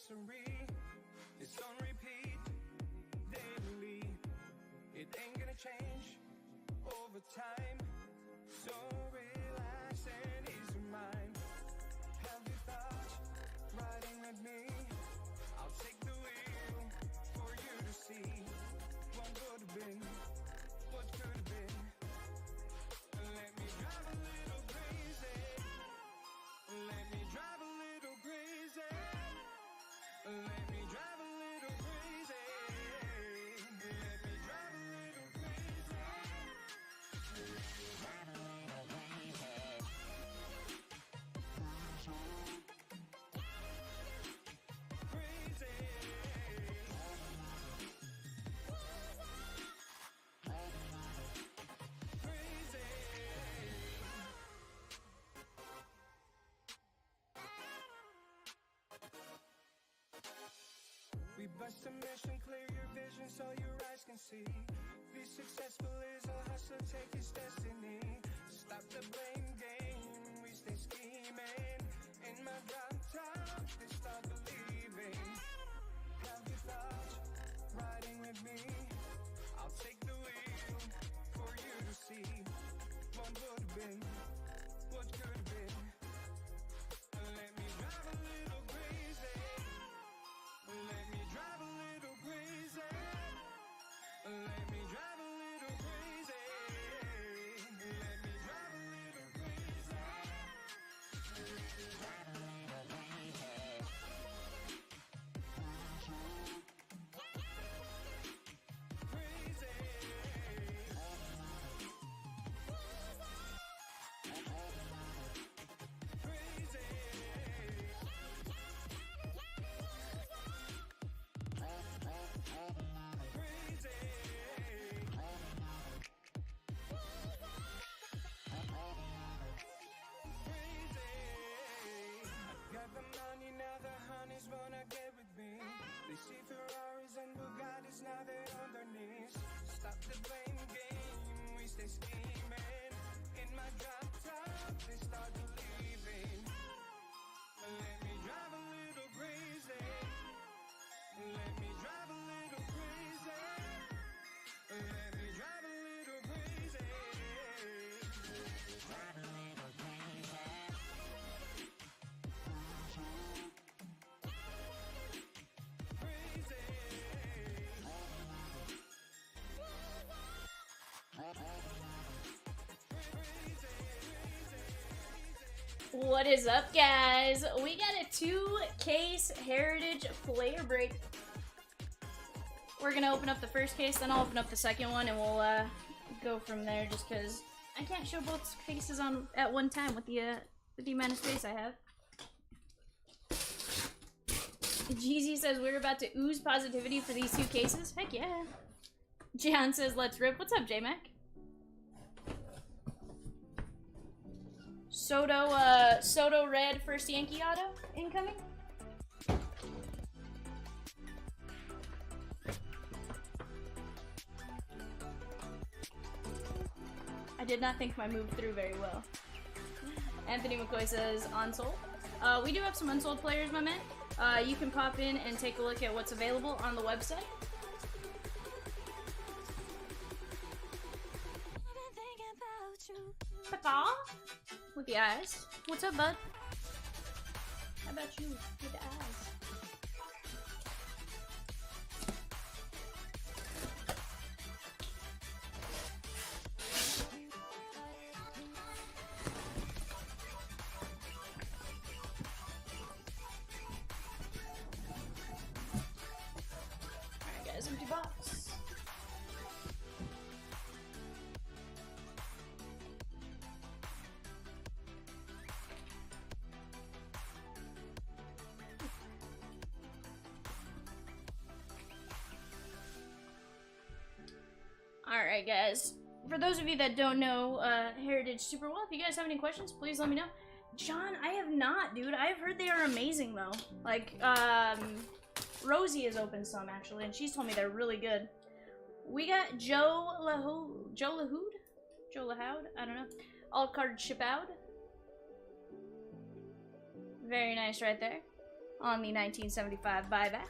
misery. It's on repeat daily. It ain't gonna change over time. So relax and ease your mind. Have your thoughts riding with me. I'll take the wheel for you to see what would have been, what could have been. Let me drive a little crazy. Let me drive a little crazy. Let me drive a little crazy. Let me drive a little crazy. Let me drive a little crazy. Crazy. We bust a mission, clear your vision so your eyes can see. Be successful is a hustler, take his destiny. Stop the blame game, we stay scheming. In my drop top, they start believing. Have your thoughts riding with me. I'll take the wheel for you to see what would have been, what could have been. Let me drive a little crazy. Let me drive a little crazy. Let me drive a little crazy. Let me drive a little crazy. Let me drive a little crazy. Got the money, now the honeys wanna get with me. They see Ferraris and Bugattis, now they're on their knees. Stop the blame game, we stay scheming. In my drop top, they start believing. Let me drive a little crazy. Let me drive a little crazy. Let me drive a little crazy. Let me drive a little crazy. What is up, guys? We got a 2-case Heritage player break. We're gonna open up the first case, then I'll open up the second one, and we'll go from there. Just because I can't show both cases on at one time with the amount of space I have. Jeezy says we're about to ooze positivity for these 2 cases. Heck yeah. John says let's rip. What's up, J-Mac? Soto red first Yankee auto incoming. I did not think my move through very well. Anthony McCoy says unsold. We do have some unsold players, my man. You can pop in and take a look at what's available on the website. Papa with the eyes. What's up, bud? How about you with the eyes? Alright, guys, empty box. Alright, guys. For those of you that don't know Heritage super well, if you guys have any questions, please let me know. John, I have not, dude. I've heard they are amazing, though. Like, Rosie has opened some, actually, and she's told me they're really good. We got Joe Lahoud? Joe Lahoud? I don't know. Alt card ship out. Very nice right there. on the 1975 buyback.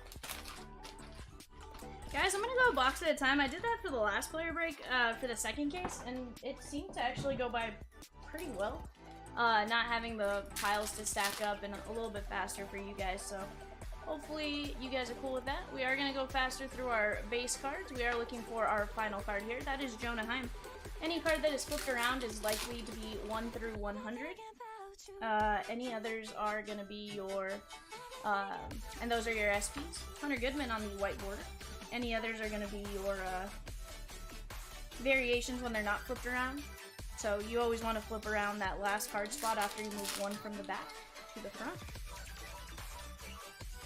Guys, I'm gonna go a box at a time. I did that for the last player break, for the second case, and it seemed to actually go by pretty well. Not having the piles to stack up and a little bit faster for you guys, so hopefully you guys are cool with that. We are gonna go faster through our base cards. We are looking for our final card here. That is Jonah Heim. Any card that is flipped around is likely to be 1 through 100. Any others are gonna be your, and those are your SPs. Hunter Goodman on the white border. Any others are going to be your variations when they're not flipped around. So you always want to flip around that last card spot after you move one from the back to the front.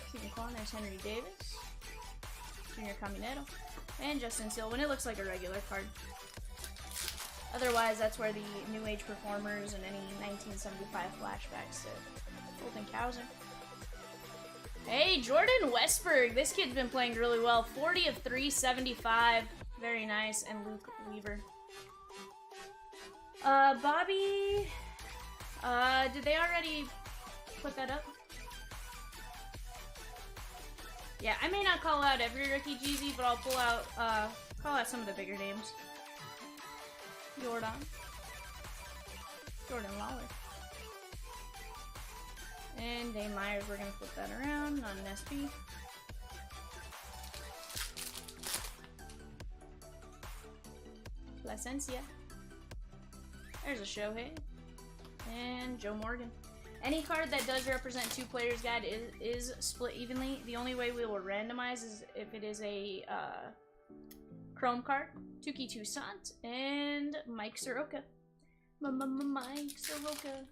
Stephen Kwan, there's Henry Davis, Junior Caminero, and Justin Seal when it looks like a regular card. Otherwise, that's where the New Age performers and any 1975 flashbacks sit. Golden Cowser. Hey, Jordan Westberg. This kid's been playing really well. 40 of 375. Very nice. And Luke Weaver. Bobby. Did they already put that up? Yeah, I may not call out every rookie Jeezy, but I'll call out some of the bigger names. Jordan Lawler. And Dane Myers, we're gonna flip that around, not an SP. Placencia. There's a Shohei. And Joe Morgan. Any card that does represent 2 players, guide, is split evenly. The only way we will randomize is if it is a Chrome card. Tuki Toussaint and Mike Soroka. Mike Soroka.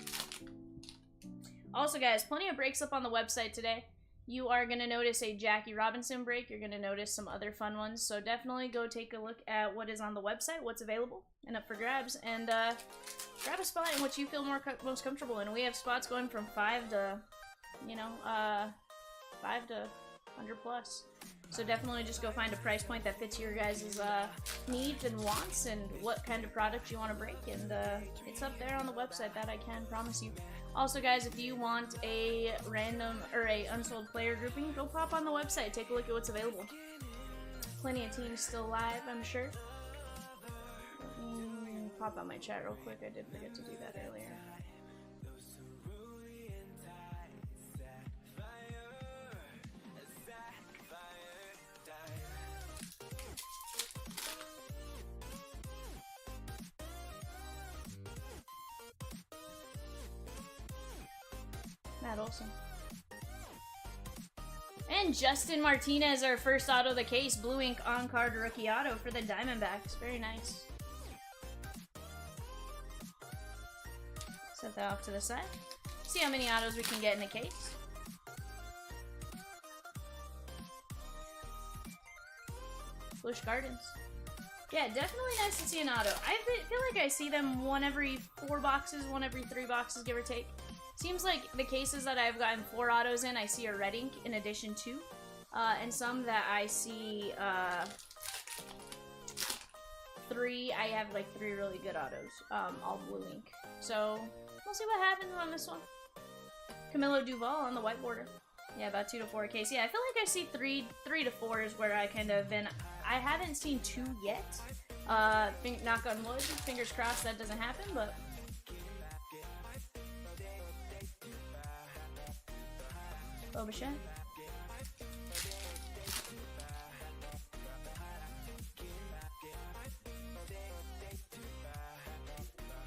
Also, guys, plenty of breaks up on the website today. You are going to notice a Jackie Robinson break. You're going to notice some other fun ones. So definitely go take a look at what is on the website, what's available, and up for grabs. And grab a spot in which you feel most comfortable in. We have spots going from 5 to, 5 to 100 plus. So definitely just go find a price point that fits your guys' needs and wants and what kind of product you want to break. And it's up there on the website, that I can promise you. Also, guys, if you want a random or a unsold player grouping, go pop on the website. Take a look at what's available. Plenty of teams still live, I'm sure. Pop on my chat real quick. I did forget to do that earlier. Matt Olson. And Justin Martinez, our first auto of the case. Blue ink on-card rookie auto for the Diamondbacks. Very nice. Set that off to the side. See how many autos we can get in the case. Busch Gardens. Yeah, definitely nice to see an auto. I feel like I see them one every 4 boxes, one every 3 boxes, give or take. Seems like the cases that I've gotten 4 autos in, I see a red ink in addition to. And some that I see 3, I have like 3 really good autos, all blue ink. So, we'll see what happens on this one. Camilo Duval on the white border. Yeah, about 2 to 4 a case. Yeah, I feel like I see 3 to 4 is where I kind of been. I haven't seen 2 yet. Knock on wood, fingers crossed that doesn't happen, but... Boba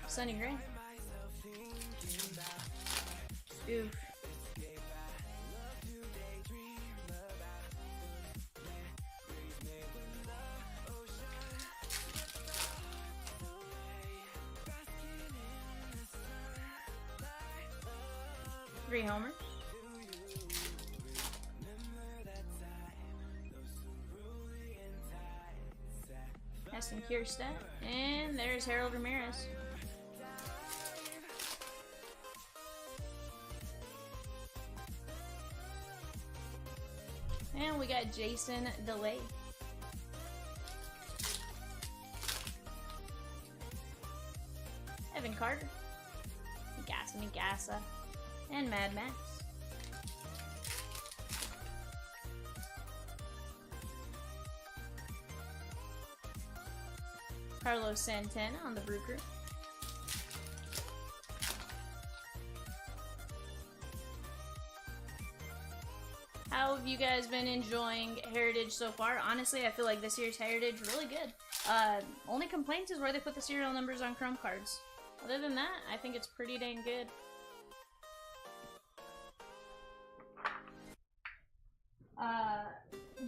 Sonny Gray. Oof. Three homers. Aston Kierstead. And there's Harold Ramirez. And we got Jason DeLay. Evan Carter. Migasa. And Mad Max. Carlos Santana on the Brew Crew. How have you guys been enjoying Heritage so far? Honestly, I feel like this year's Heritage really good. Only complaint is where they put the serial numbers on Chrome cards. Other than that, I think it's pretty dang good.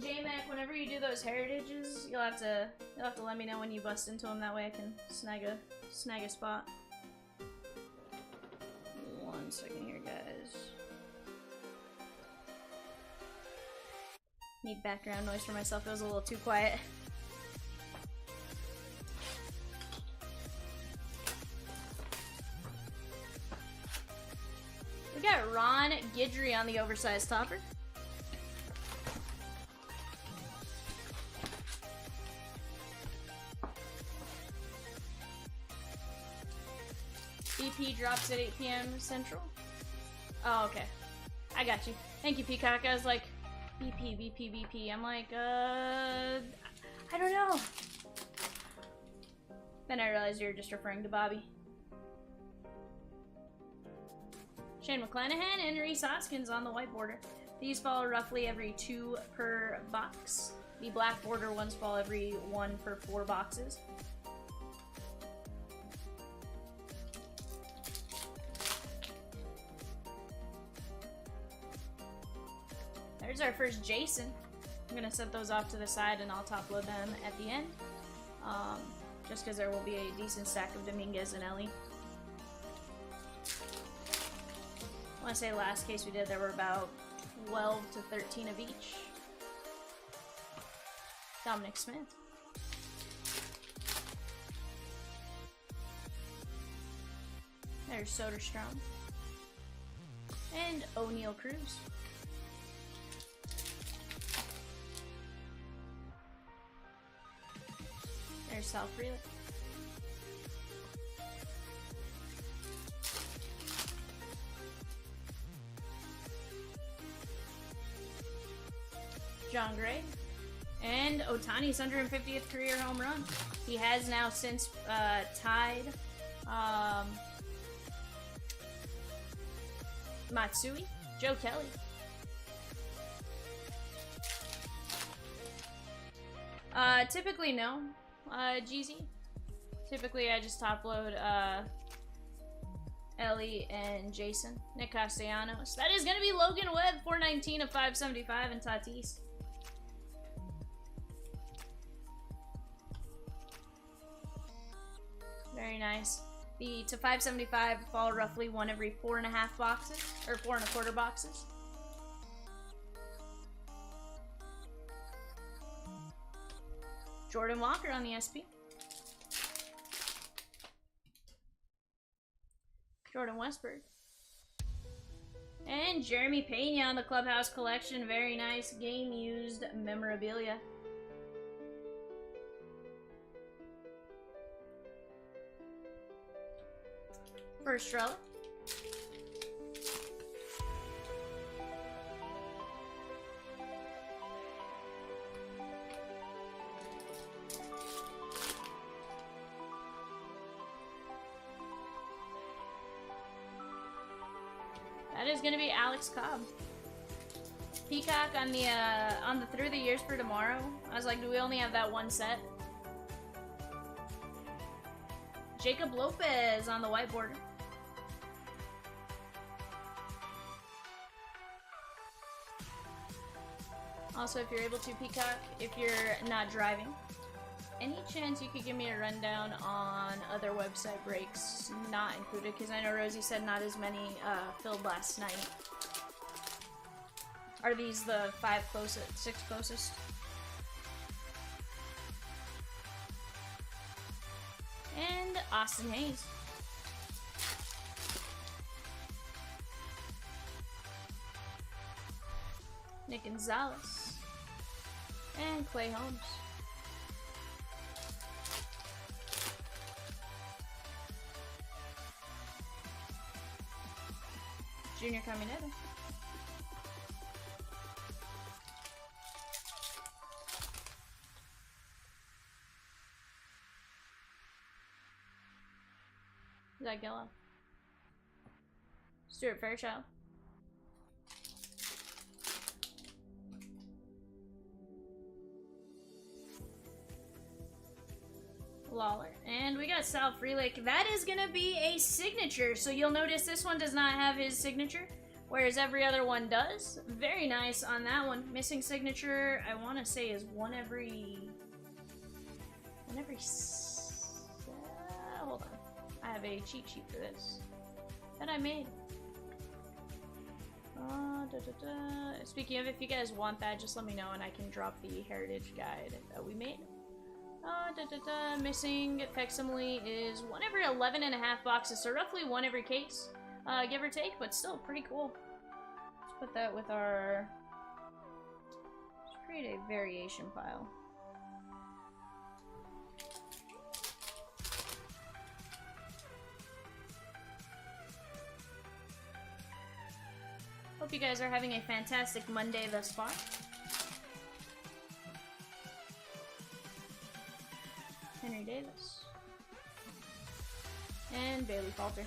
J-Mac, whenever you do those heritages, you'll have to let me know when you bust into them. That way I can snag a spot. 1 second here, guys. Need background noise for myself. It was a little too quiet. We got Ron Guidry on the oversized topper. BP drops at 8 p.m. Central. Oh, okay. I got you. Thank you, Peacock. I was like, BP. I'm like, I don't know. Then I realized you were just referring to Bobby. Shane McClanahan and Reese Hoskins on the white border. These fall roughly every 2 per box. The black border ones fall every 1 per 4 boxes. There's our first Jason. I'm gonna set those off to the side and I'll top load them at the end. Just because there will be a decent stack of Dominguez and Ellie. I want to say last case we did, there were about 12 to 13 of each. Dominic Smith. There's Soderstrom. And O'Neal Cruz. There's Sal Frelick. John Gray. And Ohtani's 150th career home run. He has now since tied Matsui, Joe Kelly. Typically no, GZ. Typically I just top load Ellie and Jason. Nick Castellanos. That is gonna be Logan Webb, 419 of 575 and Tatis. Very nice. The to 575 fall roughly 1 every 4.5 boxes, or 4 1/4 boxes. Jordan Walker on the SP. Jordan Westberg. And Jeremy Pena on the Clubhouse Collection. Very nice game used memorabilia. First relic. That is gonna be Alex Cobb. Peacock on the Through the Years for tomorrow. I was like, do we only have that one set? Jacob Lopez on the white border. Also, if you're able to, Peacock, if you're not driving, any chance you could give me a rundown on other website breaks not included? Because I know Rosie said not as many filled last night. Are these the 5 closest, 6 closest? And Austin Hayes. Nick Gonzalez. And Clay Holmes. Junior Caminero. that Gillo? Stuart Fairchild. Lawler. And we got Sal Freelick. That is going to be a signature. So you'll notice this one does not have his signature, whereas every other one does. Very nice on that one. Missing signature, I want to say, is one every... hold on. I have a cheat sheet for this that I made. Speaking of, if you guys want that, just let me know and I can drop the heritage guide that we made. Missing facsimile is one every 11.5 boxes, so roughly one every case, give or take, but still pretty cool. Let's put that with our... Let's create a variation pile. Hope you guys are having a fantastic Monday thus far. Henry Davis. And Bailey Falter.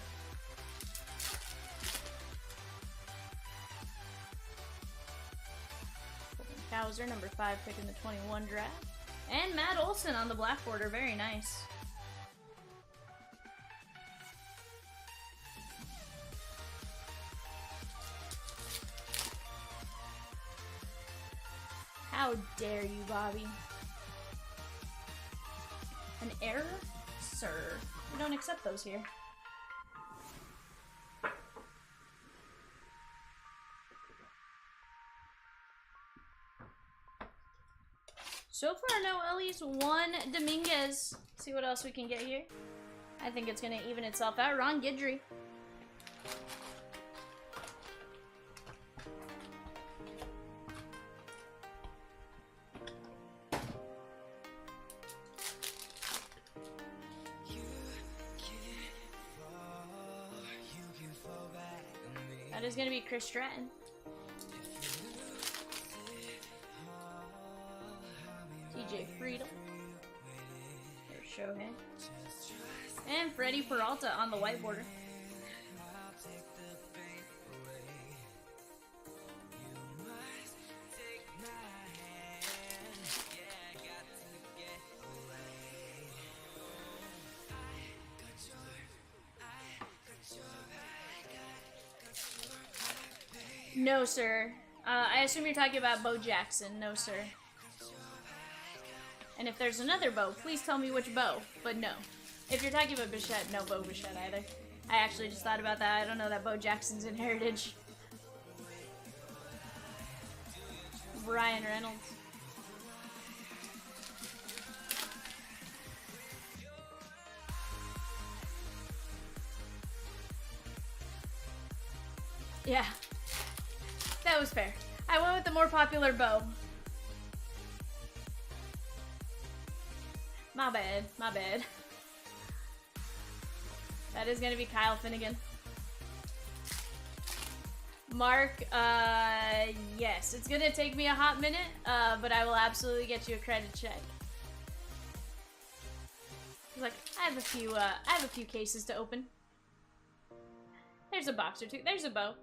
Cowser, number 5 pick in the 21 draft. And Matt Olson on the black border, very nice. How dare you, Bobby? An error? Sir. We don't accept those here. So far, no Ellie's, 1 Dominguez. See what else we can get here. I think it's gonna even itself out. Ron Guidry. That is gonna be Chris Stratton. TJ Friedel. There's Shohei. And Freddie Peralta on the white border. No, sir. I assume you're talking about Bo Jackson. No, sir. And if there's another Bo, please tell me which Bo. But no. If you're talking about Bichette, no Bo Bichette either. I actually just thought about that. I don't know that Bo Jackson's in Heritage. Brian Reynolds. Yeah. That was fair. I went with the more popular Bo. My bad. My bad. That is going to be Kyle Finnegan. Mark, yes. It's going to take me a hot minute, but I will absolutely get you a credit check. Like, I have a few cases to open. There's a box or two. There's a Bo.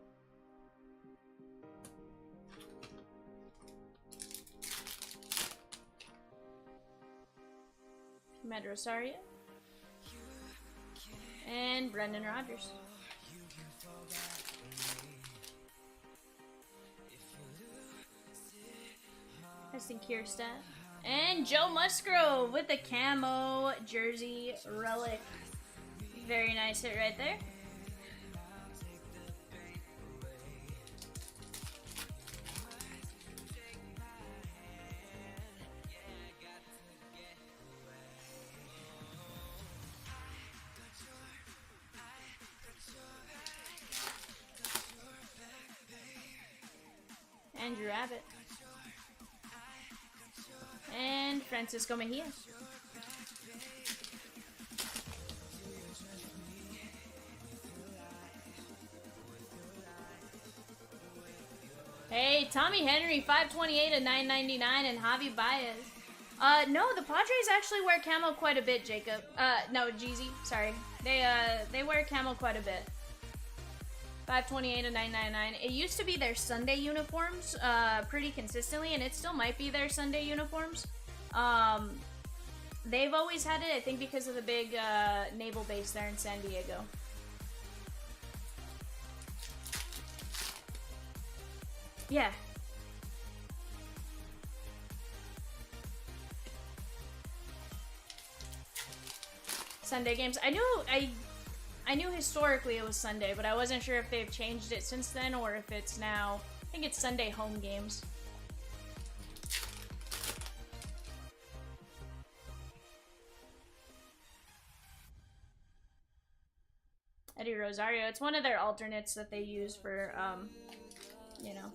Med Rosario. And Brendan Rodgers. Heston Kierstead. And Joe Musgrove with the camo jersey relic. Very nice hit right there. Andrew Abbott. And Francisco Mejia. Hey, Tommy Henry, 528 and 999, and Javi Baez. No, the Padres actually wear camo quite a bit, Jacob. No, Jeezy. Sorry. They wear camo quite a bit. 528 to 999. It used to be their Sunday uniforms, pretty consistently, and it still might be their Sunday uniforms. They've always had it, I think, because of the big naval base there in San Diego. Yeah. Sunday games. I knew historically it was Sunday, but I wasn't sure if they've changed it since then or if it's now, I think it's Sunday home games. Eddie Rosario, it's one of their alternates that they use for, you know,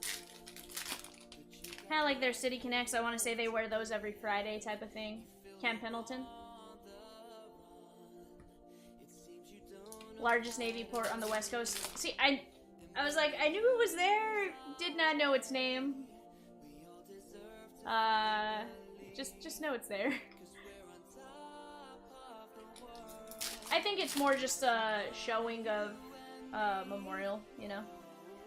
kind of like their City Connects. I want to say they wear those every Friday type of thing. Cam Pendleton. Largest Navy port on the West Coast. See, I was like, I knew it was there, did not know its name. Just know it's there. I think it's more just a showing of memorial, you know.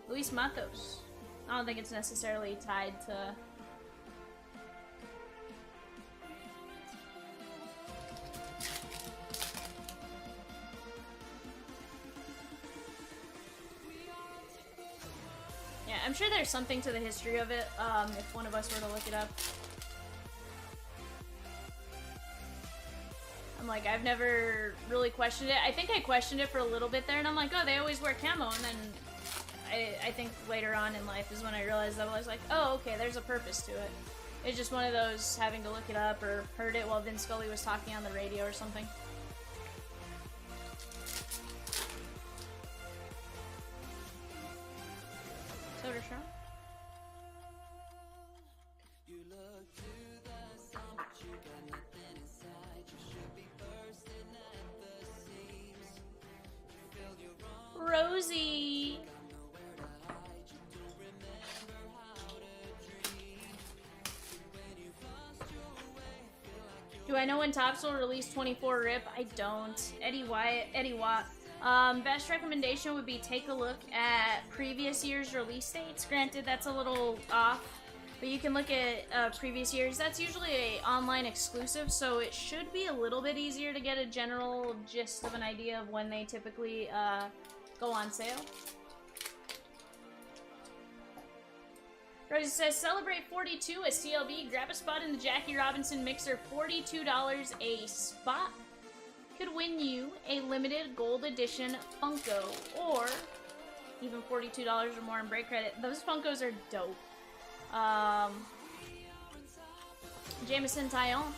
Luis Matos. I don't think it's necessarily tied to... Yeah, I'm sure there's something to the history of it, if one of us were to look it up. I'm like, I've never really questioned it. I think I questioned it for a little bit there, and I'm like, oh, they always wear camo, and then I think later on in life is when I realized that I was like, oh, okay, there's a purpose to it. It's just one of those having to look it up or heard it while Vin Scully was talking on the radio or something. Soda Shaw? Rosie! Do I know when Topps will release 24 RIP? I don't. Eddie Watt. Best recommendation would be take a look at previous year's release dates. Granted, that's a little off, but you can look at previous years. That's usually an online exclusive, so it should be a little bit easier to get a general gist of an idea of when they typically go on sale. Rosie says, celebrate 42 at CLB. Grab a spot in the Jackie Robinson mixer. $42 a spot could win you a limited gold edition Funko, or even $42 or more in break credit. Those Funkos are dope. Jameson Tyone.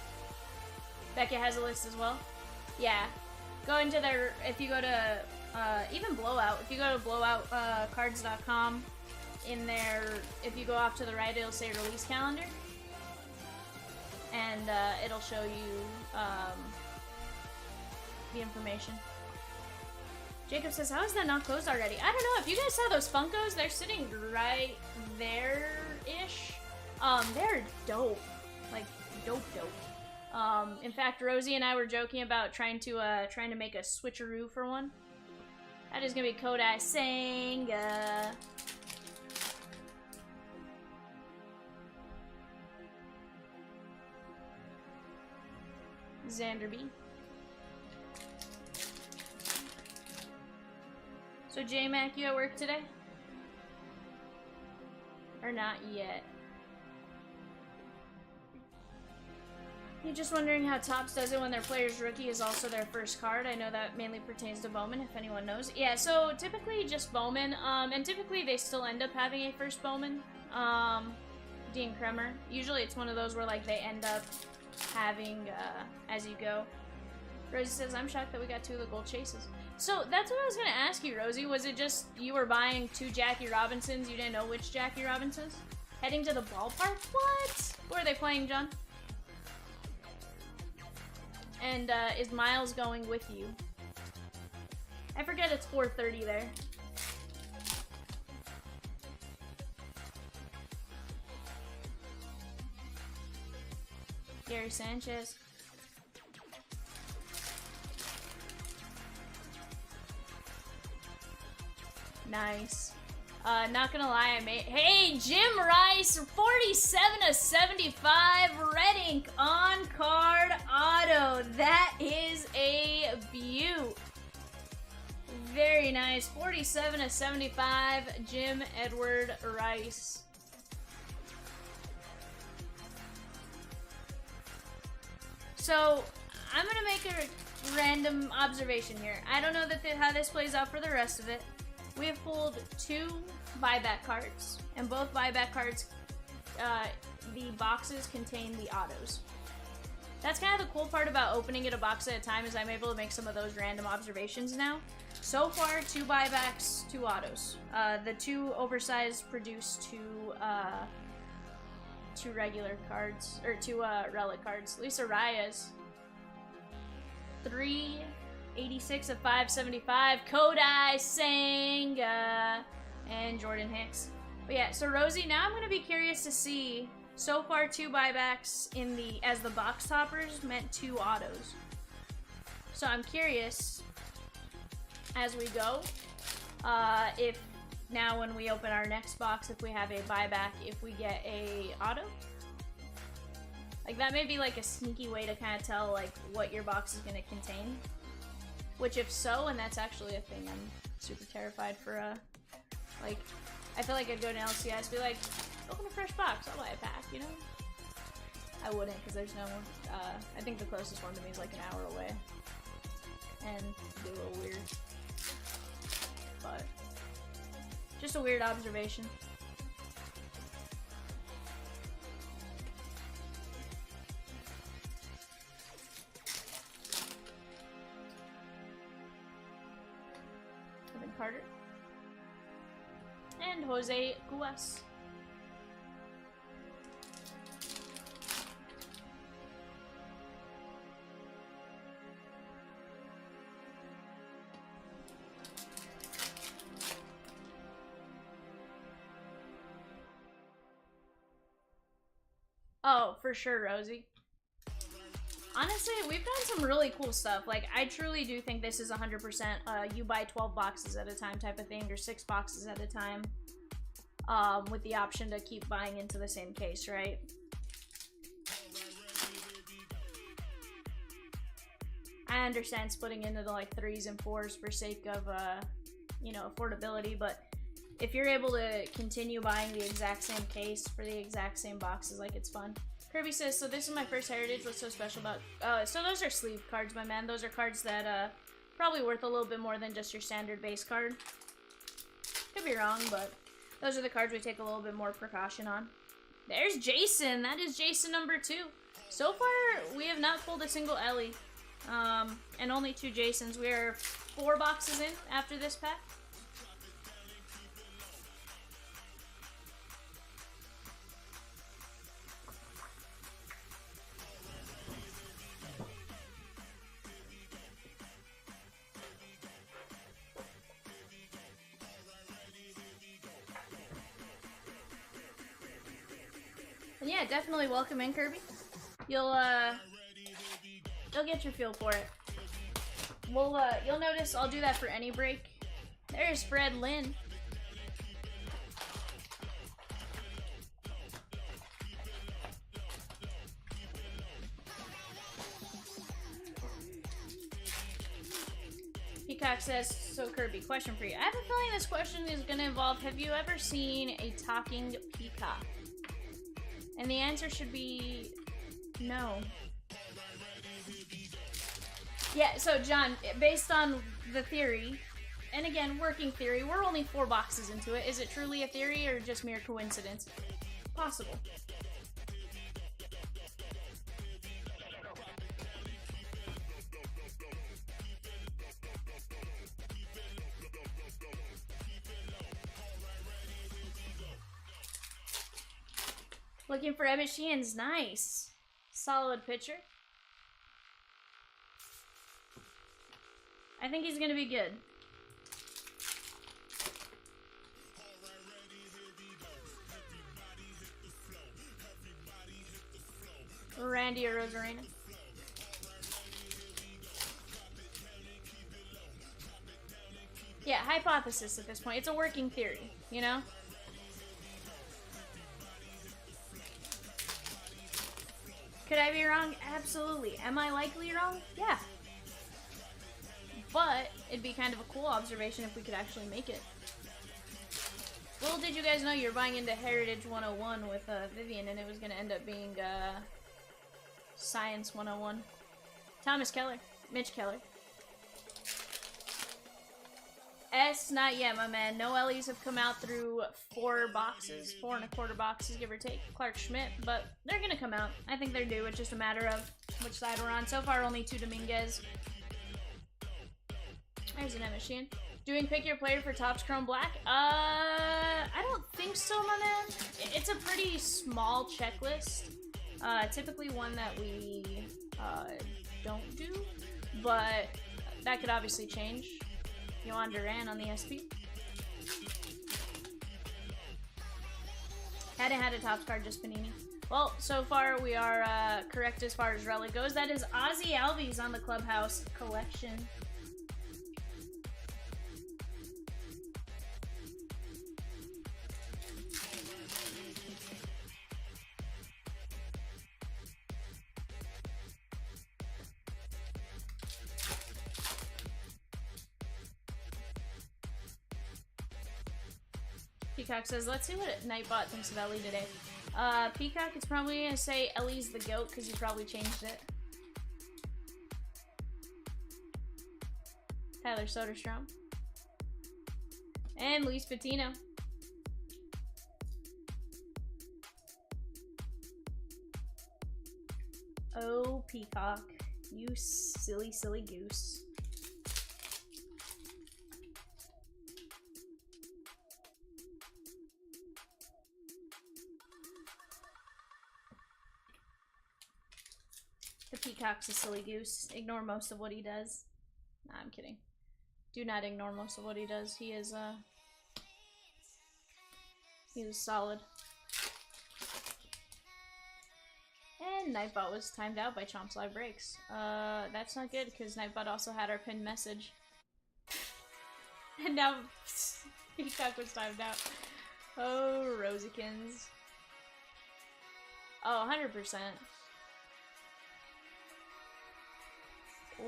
Becca has a list as well. Yeah. Go into their, if you go to, even Blowout, if you go to blowoutcards.com, in there, if you go off to the right, it'll say release calendar. And it'll show you the information. Jacob says, how is that not closed already? I don't know. If you guys saw those Funkos, they're sitting right there-ish. They're dope. Like, dope. In fact, Rosie and I were joking about trying to make a switcheroo for one. That is gonna be Kodai Senga. Xanderby. So J-Mac, you at work today? Or not yet? You're just wondering how Topps does it when their player's rookie is also their first card. I know that mainly pertains to Bowman, if anyone knows. Yeah, so typically just Bowman, and typically they still end up having a first Bowman. Dean Kremer. Usually it's one of those where like they end up having as you go. Rosie says, I'm shocked that we got 2 of the gold chases. So that's what I was gonna ask you, Rosie. Was it just you were buying 2 Jackie Robinsons, you didn't know which Jackie Robinsons? Heading to the ballpark? What? Where are they playing, John? And is Miles going with you? I forget it's 4:30 there. Gary Sanchez. Nice. Not gonna lie, I made. Hey, Jim Rice, 47/75 red ink on card auto. That is a beaut. Very nice. 47/75, Jim Edward Rice. So, I'm gonna make a random observation here. I don't know how this plays out for the rest of it. We have pulled 2 buyback cards, and both buyback cards, the boxes contain the autos. That's kind of the cool part about opening it a box at a time, is I'm able to make some of those random observations now. So far, 2 buybacks, 2 autos. The 2 oversized produce 2 regular cards, or 2 relic cards. Lisa Reyes, 386/575. Kodai Senga and Jordan Hicks. But yeah, so Rosie, now I'm gonna be curious to see. So far, 2 buybacks as the box toppers meant 2 autos. So I'm curious as we go, if now when we open our next box, if we have a buyback, if we get a auto. Like, that may be like a sneaky way to kind of tell like what your box is gonna contain. Which, if so, and that's actually a thing I'm super terrified for, like, I feel like I'd go to LCS, be like, open a fresh box, I'll buy a pack, you know? I wouldn't, because there's no, I think the closest one to me is like an hour away. And it'd be a little weird. But, just a weird observation. Kevin Carter. And Jose Cuas. Oh, for sure, Rosie. Honestly, we've done some really cool stuff. Like, I truly do think this is 100% you buy 12 boxes at a time type of thing, or 6 boxes at a time, with the option to keep buying into the same case, right? I understand splitting into the like 3s and 4s for sake of, you know, affordability, but if you're able to continue buying the exact same case for the exact same boxes, like, it's fun. Kirby says, so this is my first Heritage. What's so special about... so those are sleeve cards, my man. Those are cards that, probably worth a little bit more than just your standard base card. Could be wrong, but those are the cards we take a little bit more precaution on. There's Jason. That is Jason number 2. So far, we have not pulled a single Ellie. And only 2 Jasons. We are 4 boxes in after this pack. And yeah, definitely welcome in, Kirby. You'll get your feel for it. You'll notice I'll do that for any break. There's Fred Lynn. Peacock says, so Kirby, question for you. I have a feeling this question is going to involve, have you ever seen a talking peacock? And the answer should be no. Yeah, so John, based on the theory, and again, working theory, we're only 4 boxes into it. Is it truly a theory or just mere coincidence? Possible. Looking for Emmett Sheehan's nice. Solid pitcher. I think he's gonna be good. Randy or Rosarena. Yeah, hi hypothesis at this point. It's a working theory, you know? Could I be wrong? Absolutely. Am I likely wrong? Yeah. But it'd be kind of a cool observation if we could actually make it. Well, did you guys know you're buying into Heritage 101 with Vivian, and it was going to end up being Science 101? Thomas Keller. Mitch Keller. S, not yet, my man. No Ellie's have come out through 4 boxes. 4 1/4 boxes, give or take. Clark Schmidt, but they're going to come out. I think they're due. It's just a matter of which side we're on. So far, only 2 Dominguez. There's an machine. Doing pick your player for Topps Chrome Black? I don't think so, my man. It's a pretty small checklist. Typically one that we don't do, but that could obviously change. Yohan Duran on the SP. Hadn't had a Topps card, just Panini. Well, so far we are correct as far as relic goes. That is Ozzy Albies on the Clubhouse collection. Peacock says, let's see what Nightbot thinks of Ellie today. Peacock is probably going to say Ellie's the GOAT because he probably changed it. Tyler Soderstrom. And Luis Patino. Oh, Peacock. You silly, silly goose. The Peacock's a silly goose. Ignore most of what he does. Nah, I'm kidding. Do not ignore most of what he does. He is solid. And Nightbot was timed out by Chomps Live Breaks. That's not good because Nightbot also had our pinned message. And now Peacock was timed out. Oh, Rosikins. Oh, 100%.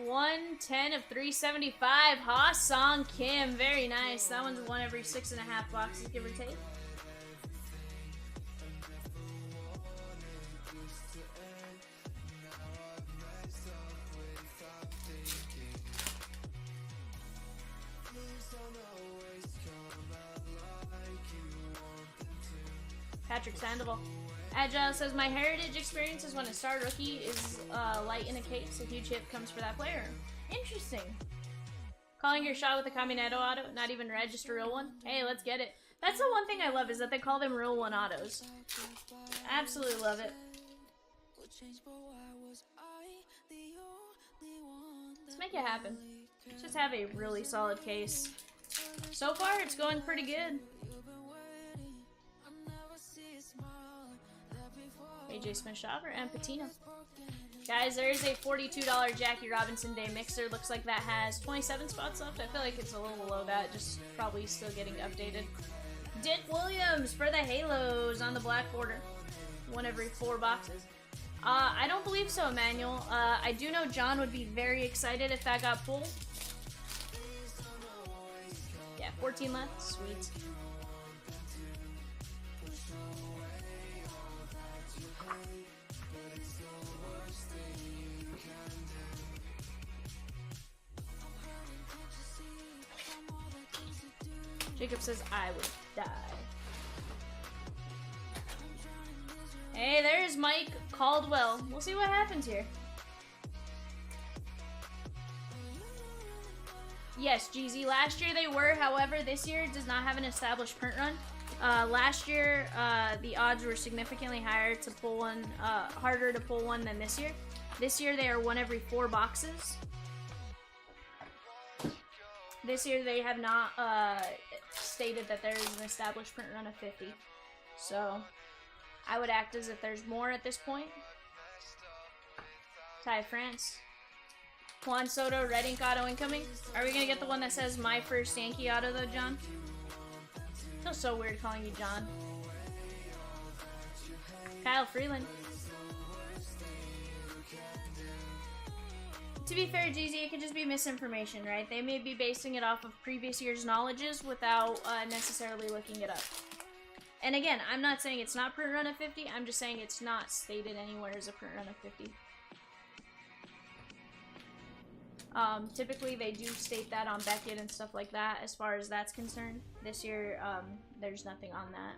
110 of 375. Ha Song Kim. Very nice. That one's one every 6.5 boxes, give or take. Patrick Sandoval. Agile says, my Heritage experience is when a star rookie is light in a case. A huge hit comes for that player. Interesting. Calling your shot with a Caminetto auto, not even red, just a real one. Hey, let's get it. That's the one thing I love is that they call them real one autos. Absolutely love it. Let's make it happen. Let's just have a really solid case. So far, it's going pretty good. AJ Smith-Shopper and Patino. Guys, there is a $42 Jackie Robinson Day mixer. Looks like that has 27 spots left. I feel like it's a little below that, just probably still getting updated. Dick Williams for the Halos on the black border. One every 4 boxes. I don't believe so, Emmanuel. I do know John would be very excited if that got pulled. Yeah, 14 left. Sweet. Jacob says, I would die. Hey, there's Mike Caldwell. We'll see what happens here. Yes, GZ. Last year they were, however, this year does not have an established print run. Last year, the odds were significantly higher to pull one, harder to pull one than this year. This year they are one every 4 boxes. This year they have not stated that there is an established print run of 50. So I would act as if there's more at this point. Ty France. Juan Soto, red ink auto incoming. Are we gonna get the one that says my first Yankee auto though, John? Feels so weird calling you John. Kyle Freeland. To be fair, Jeezy, it could just be misinformation, right? They may be basing it off of previous year's knowledges without necessarily looking it up. And again, I'm not saying it's not print run of 50, I'm just saying it's not stated anywhere as a print run of 50. Typically they do state that on Beckett and stuff like that as far as that's concerned. This year, there's nothing on that.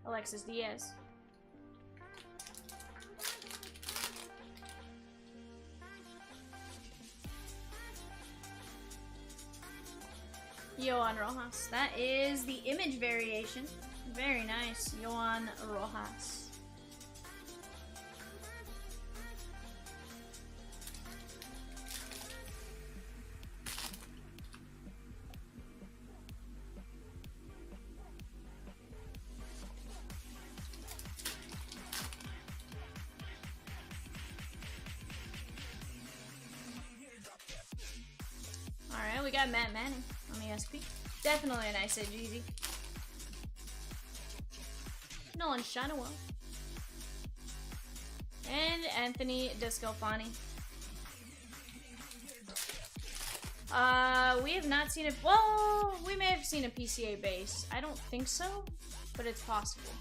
Alexis Diaz. Yohan Rojas. That is the image variation. Very nice. Yohan Rojas. Alright, we got Matt Manning on the SP. Definitely a nice hit, Jeezy. Nolan Shanawell. And Anthony Descalfani. We have not seen it. Well, we may have seen a PCA base. I don't think so, but it's possible.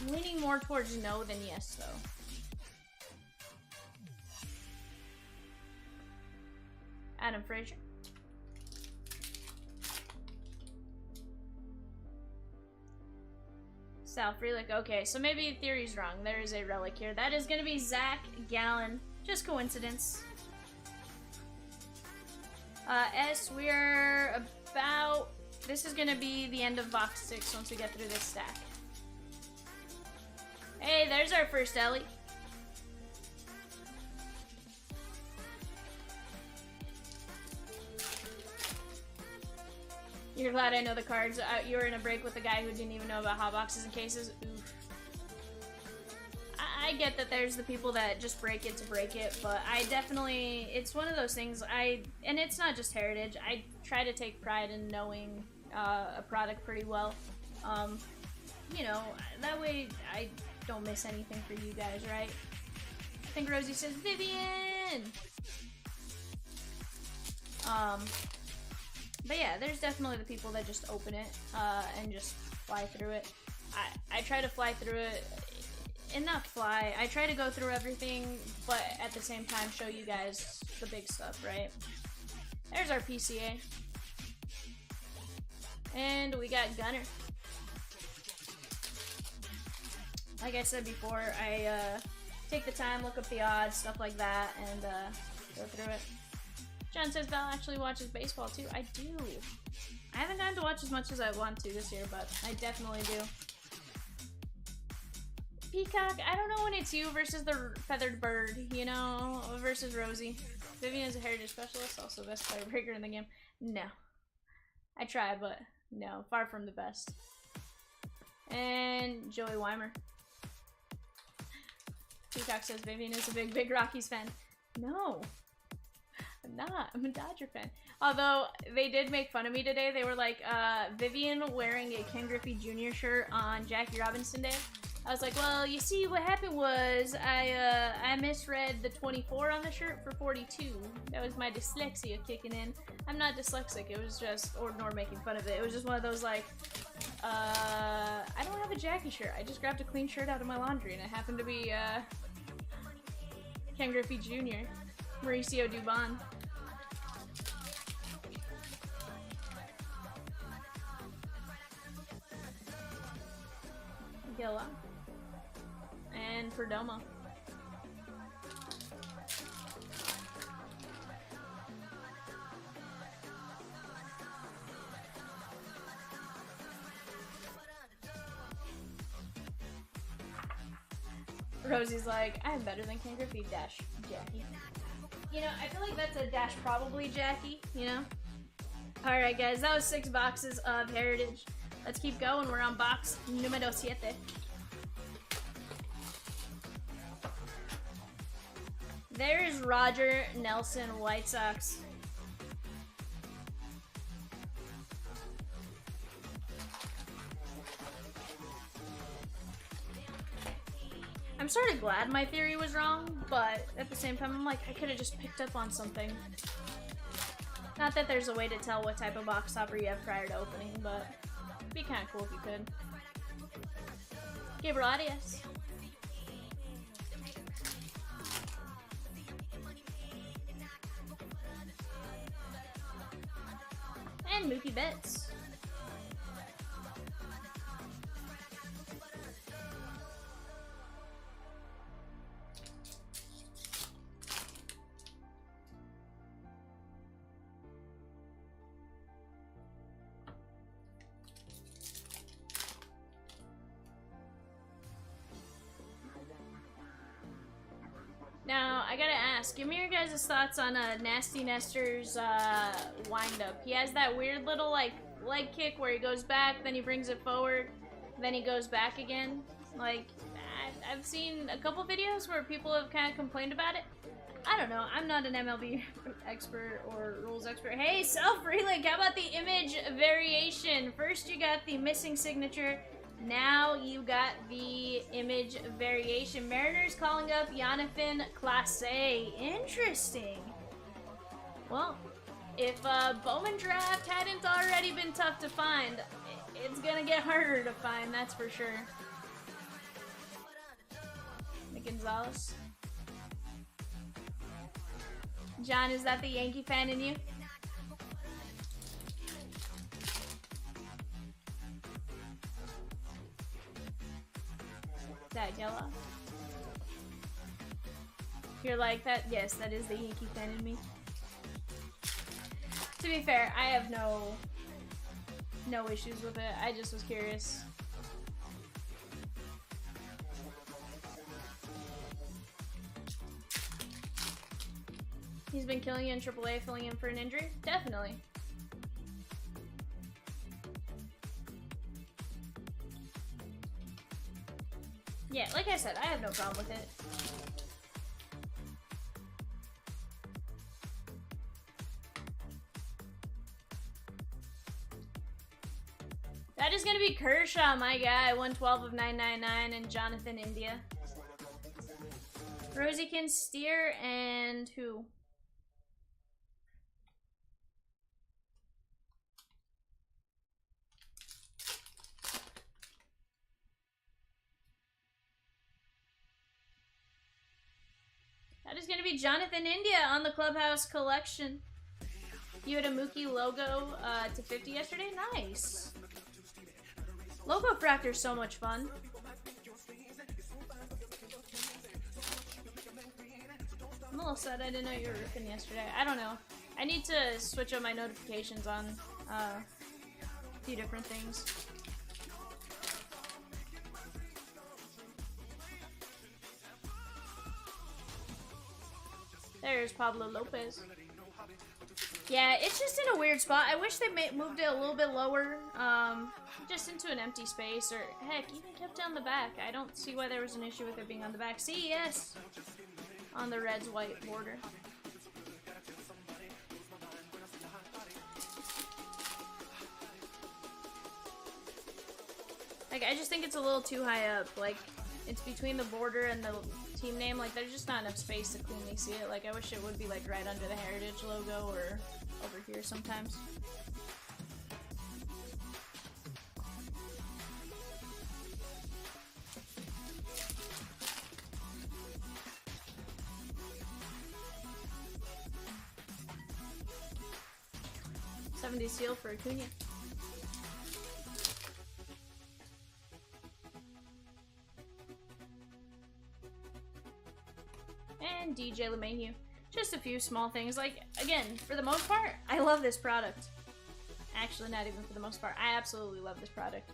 I'm leaning more towards no than yes, though. Adam Frazier. Sal Frelick. Okay, so maybe the theory's wrong. There is a relic here. That is going to be Zach Gallen. Just coincidence. S, we're about... This is going to be the end of box 6 once we get through this stack. Hey, there's our first Ellie. You're glad I know the cards. You were in a break with a guy who didn't even know about hot boxes and cases. Oof. I get that there's the people that just break it to break it, but I definitely, it's one of those things, and it's not just Heritage, I try to take pride in knowing a product pretty well. You know, that way I don't miss anything for you guys, right? I think Rosie says, Vivian! But yeah, there's definitely the people that just open it and just fly through it. I try to fly through it, and not fly, I try to go through everything, but at the same time show you guys the big stuff, right? There's our PCA. And we got Gunner. Like I said before, I take the time, look up the odds, stuff like that, and go through it. John says Val actually watches baseball too. I do. I haven't gotten to watch as much as I want to this year, but I definitely do. Peacock, I don't know when it's you versus the feathered bird, you know, versus Rosie. Vivian is a heritage specialist, also best player breaker in the game. No. I try, but no, far from the best. And Joey Weimer. Peacock says Vivian is a big Rockies fan. No. I'm not. I'm a Dodger fan. Although, they did make fun of me today. They were like, Vivian wearing a Ken Griffey Jr. shirt on Jackie Robinson Day. I was like, well, you see, what happened was I misread the 24 on the shirt for 42. That was my dyslexia kicking in. I'm not dyslexic. It was just Ordnor making fun of it. It was just one of those, like, I don't have a Jackie shirt. I just grabbed a clean shirt out of my laundry, and it happened to be, Ken Griffey Jr., Mauricio Dubon. Gilla. And Perdomo. Rosie's like, I'm better than Ken Griffey, dash Jackie. You know, I feel like that's a dash probably Jackie, you know? Alright guys, that was 6 boxes of Heritage. Let's keep going. We're on box numero 7. There's Roger Nelson, White Sox. I'm sort of glad my theory was wrong, but at the same time, I'm like, I could have just picked up on something. Not that there's a way to tell what type of box topper you have prior to opening, but it'd be kind of cool if you could. Gabriel Arias. And Mookie Betts. Now, I gotta ask, give me your guys' thoughts on Nasty Nestor's wind-up. He has that weird little, like, leg kick where he goes back, then he brings it forward, then he goes back again. Like, I've seen a couple videos where people have kind of complained about it. I don't know, I'm not an MLB expert or rules expert. Hey, Self-Relink, how about the image variation? First you got the missing signature, now you got the image variation. Mariners calling up Jonathan Clase. Interesting. Well, if Bowman draft hadn't already been tough to find, it's gonna get harder to find, that's for sure. Nick Gonzalez. John, is that the Yankee fan in you? That yellow. You're like that? Yes, that is the Yankee fan in me. To be fair, I have no issues with it. I just was curious. He's been killing you in AAA, filling in for an injury? Definitely. Yeah, like I said, I have no problem with it. That is gonna be Kershaw, my guy. 112 of 999 and Jonathan India. Rosiekin, Steer, and who? That is going to be Jonathan India on the Clubhouse collection. You had a Mookie logo to 50 yesterday? Nice. Logo Fractor's so much fun. I'm a little sad I didn't know you were ripping yesterday. I don't know. I need to switch up my notifications on a few different things. There's Pablo Lopez. Yeah, it's just in a weird spot. I wish they moved it a little bit lower, just into an empty space, or heck, even kept it on the back. I don't see why there was an issue with it being on the back. See, yes, on the Reds' white border. Like, I just think it's a little too high up. Like, it's between the border and the team name. Like, there's just not enough space to cleanly see it. Like, I wish it would be, like, right under the Heritage logo or over here sometimes. $70 seal for Acuna. And DJ LeMahieu. Just a few small things. Like, again, for the most part, I love this product. Actually, not even for the most part. I absolutely love this product.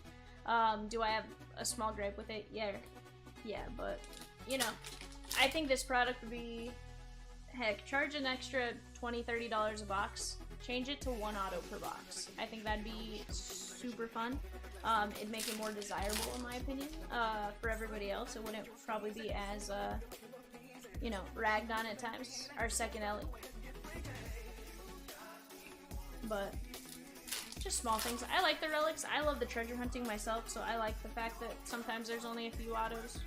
Do I have a small gripe with it? Yeah, but, you know, I think this product would be, heck, charge an extra $20, $30 a box. Change it to one auto per box. I think that'd be super fun. it'd make it more desirable, in my opinion, for everybody else. It wouldn't probably be as, you know, ragged on at times. Our second Ellie. But just small things. I like the relics. I love the treasure hunting myself, so I like the fact that sometimes there's only a few autos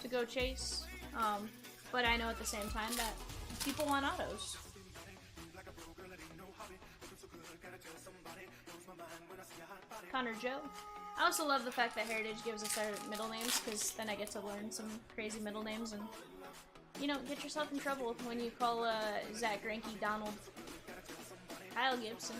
to go chase. But I know at the same time that people want autos. Connor Joe. I also love the fact that Heritage gives us our middle names, because then I get to learn some crazy middle names and, you know, get yourself in trouble when you call Zach Greinke Donald. Kyle Gibson.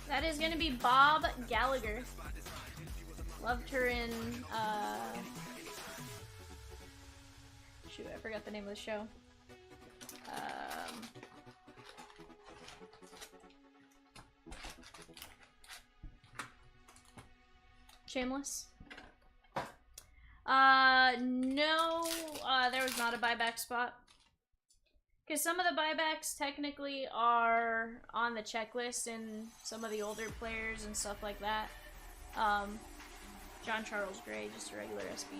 That is gonna be Bob Gallagher. Loved her in, shoot, I forgot the name of the show. Shameless? No, there was not a buyback spot. Because some of the buybacks technically are on the checklist in some of the older players and stuff like that. John Charles Gray, just a regular SB.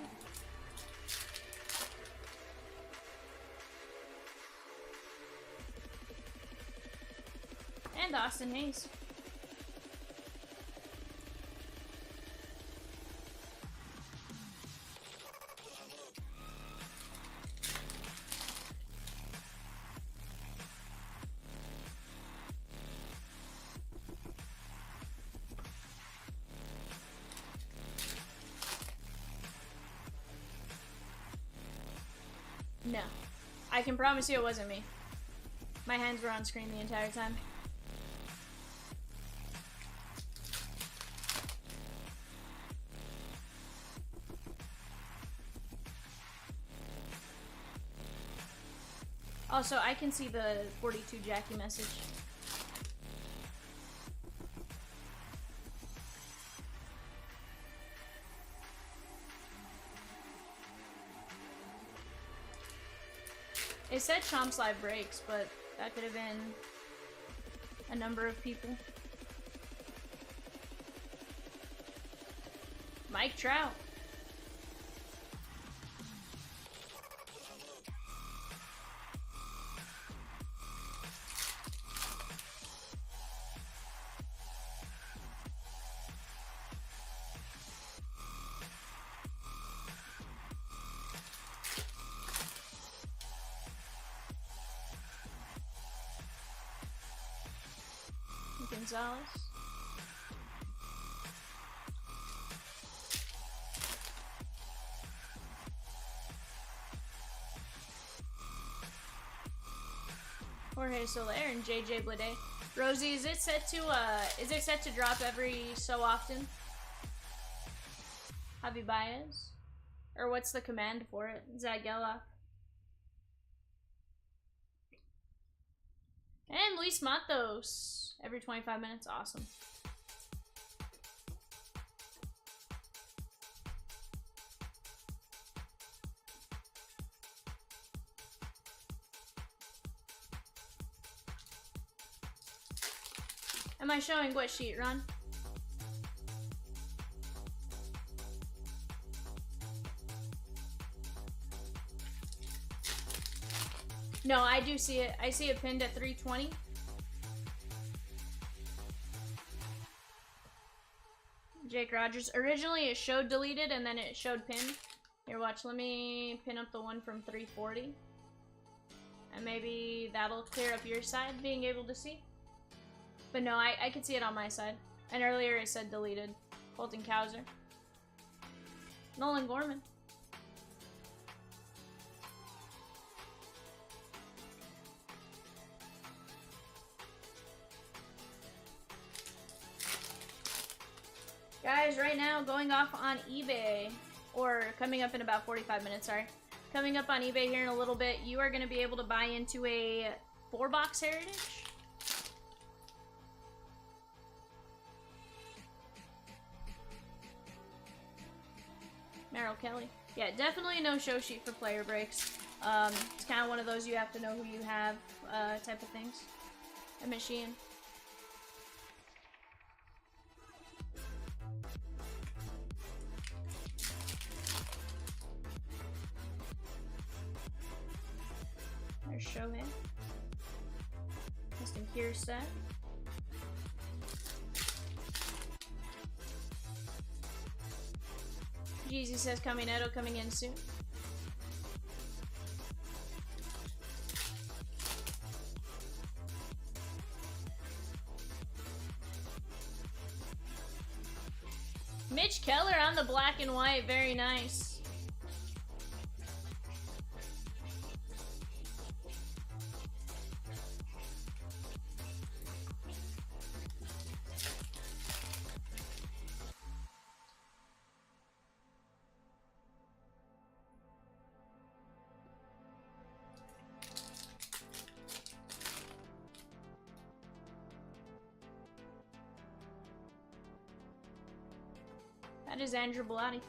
And Austin Hayes. No. I can promise you it wasn't me. My hands were on screen the entire time. Also, I can see the 42 Jackie message. It said Chomps live breaks, but that could have been a number of people. Mike Trout. Gonzalez. Jorge Soler and JJ Blade. Rosie, is it set to drop every so often? Javi Baez? Or what's the command for it? Zagella. And Luis Matos. Every 25 minutes. Awesome. Am I showing what sheet, Ron? No, I do see it. I see it pinned at 320. Jake Rogers. Originally it showed deleted and then it showed pinned. Here, watch. Let me pin up the one from 340. And maybe that'll clear up your side, being able to see. But no, I can see it on my side. And earlier it said deleted. Colton Cowser. Nolan Gorman. Guys, right now, going off on eBay. or coming up in about 45 minutes, sorry. Coming up on eBay here in a little bit, you are going to be able to buy into a 4-box Heritage. Merrill Kelly. Yeah, definitely no show sheet for player breaks. It's kind of one of those you have to know who you have type of things. A machine. There's Shohei. Justin Kierstead. Jeezy says Caminetto coming in soon. Mitch Keller on the black and white, very nice. That is Andrew Bellotti.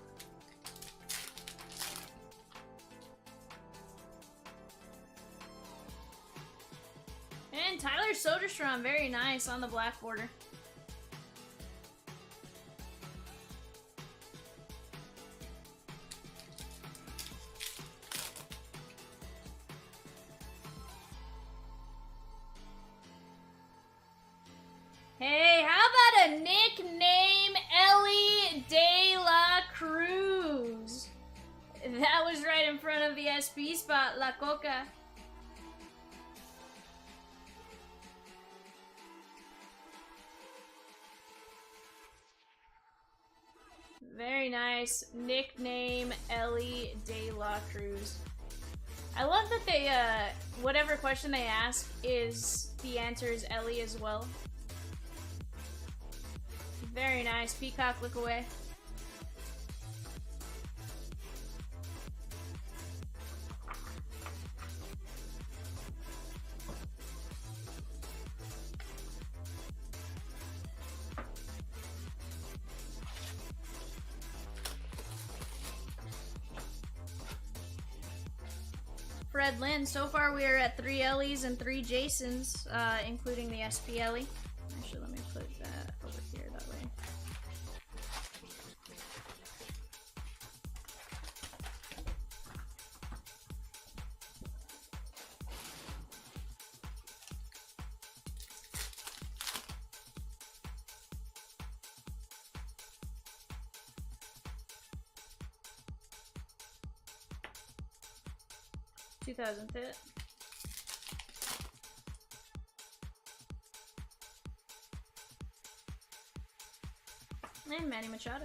And Tyler Soderstrom, very nice on the black border. Hey, how about a nickname Ellie De La Cruz? That was right in front of the SP spot, La Coca. Very nice. Nickname Ellie De La Cruz. I love that they, whatever question they ask is, the answer is Ellie as well. Very nice. Peacock, look away. Fred Lynn, so far we are at 3 Ellies and 3 Jasons, including the SP Ellie. Actually, let me put that over here that way. $2,000 fit. And Manny Machado.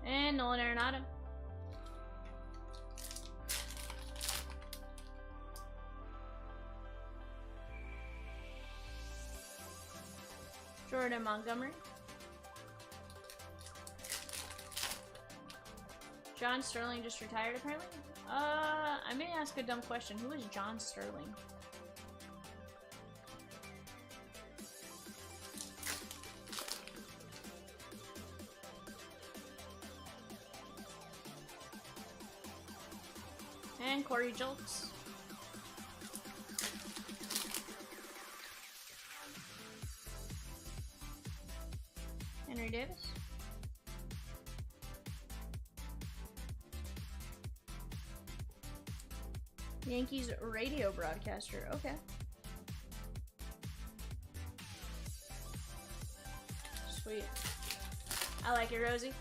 And Nolan Arenado. Jordan Montgomery. John Sterling just retired apparently? I may ask a dumb question. Who is John Sterling? And Corey Joltz. Henry Davis. Yankees radio broadcaster. Okay. Sweet. I like it, Rosie.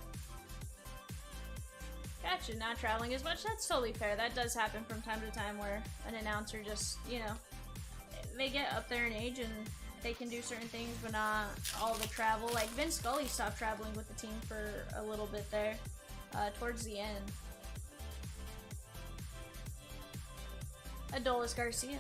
Gotcha, not traveling as much. That's totally fair. That does happen from time to time where an announcer just, you know, they get up there in age and they can do certain things, but not all the travel. Like, Vince Scully stopped traveling with the team for a little bit there, towards the end. Adolis Garcia.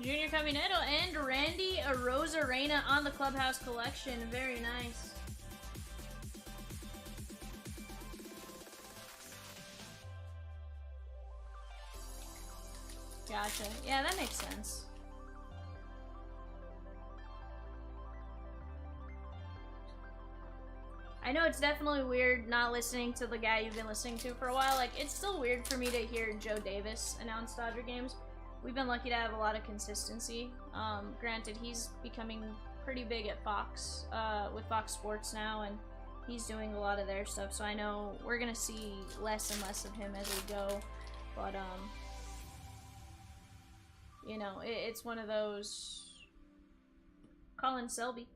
Junior Caminero and Randy Rosarena on the Clubhouse Collection. Very nice. Gotcha. Yeah, that makes sense. I know it's definitely weird not listening to the guy you've been listening to for a while. Like, it's still weird for me to hear Joe Davis announce Dodger games. We've been lucky to have a lot of consistency. Granted, he's becoming pretty big at Fox, with Fox Sports now, and he's doing a lot of their stuff, so I know we're gonna see less and less of him as we go. But, you know, it's one of those... Colin Selby.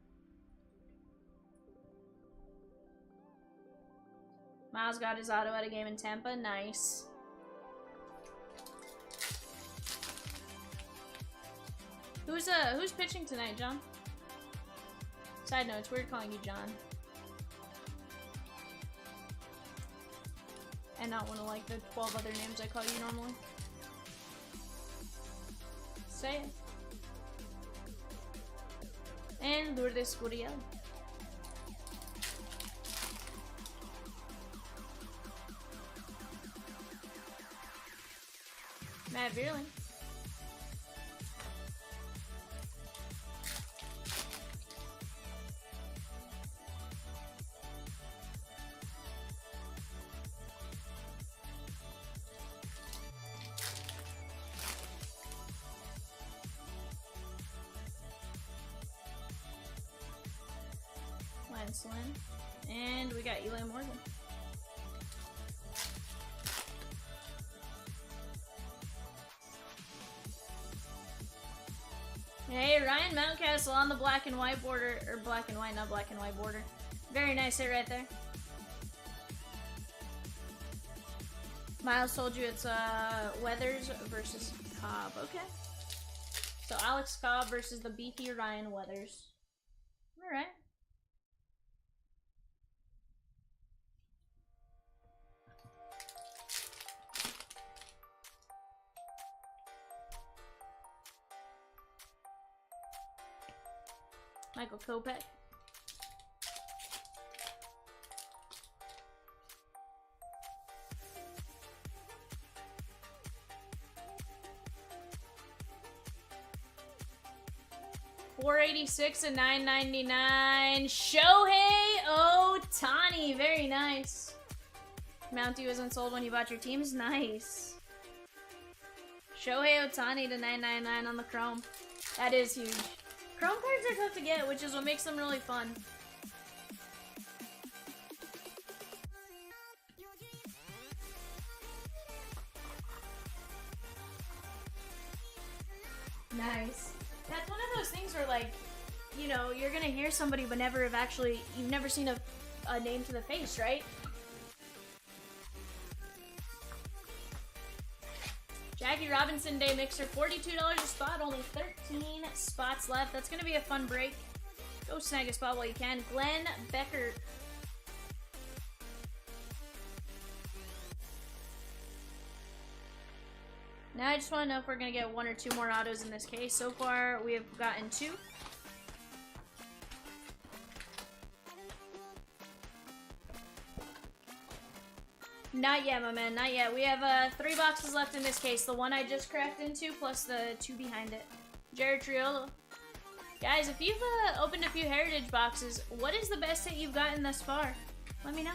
Miles got his auto at a game in Tampa. Nice. Who's pitching tonight, John? Side note, it's weird calling you John. And not one of like the 12 other names I call you normally. Say it. And Lourdes Gurriel. Matt Vierling. Lance Lynn. And we got Eli Morgan. Hey, Ryan Mountcastle on the black and white border, or black and white, not black and white border. Very nice hit right there. Miles told you it's Weathers versus Cobb. Okay. So Alex Cobb versus the beefy Ryan Weathers. Alright. Michael Kopech. $486 and $9.99. Shohei Ohtani. Very nice. Mountie wasn't sold when you bought your teams. Nice. Shohei Ohtani to $9.99 on the Chrome. That is huge. Chrome cards are tough to get, which is what makes them really fun. Nice. That's one of those things where, like, you know, you're gonna hear somebody but never have actually, you've never seen a name to the face, right? Jackie Robinson Day Mixer, $42 a spot, only 13 spots left. That's gonna be a fun break. Go snag a spot while you can. Glenn Becker. Now I just want to know if we're gonna get one or two more autos in this case. So far, we have gotten two. Not yet, my man, not yet. We have 3 boxes left in this case. The one I just cracked into, plus the 2 behind it. Jared Triolo. Guys, if you've opened a few Heritage boxes, what is the best hit you've gotten thus far? Let me know.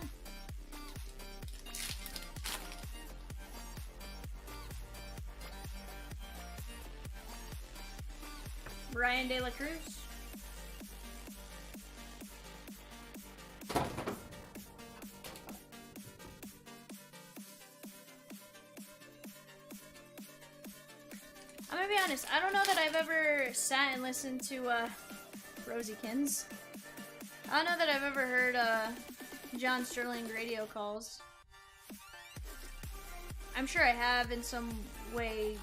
Brian De La Cruz. I'm gonna be honest, I don't know that I've ever sat and listened to Rosiekins. I don't know that I've ever heard John Sterling radio calls. I'm sure I have in some way,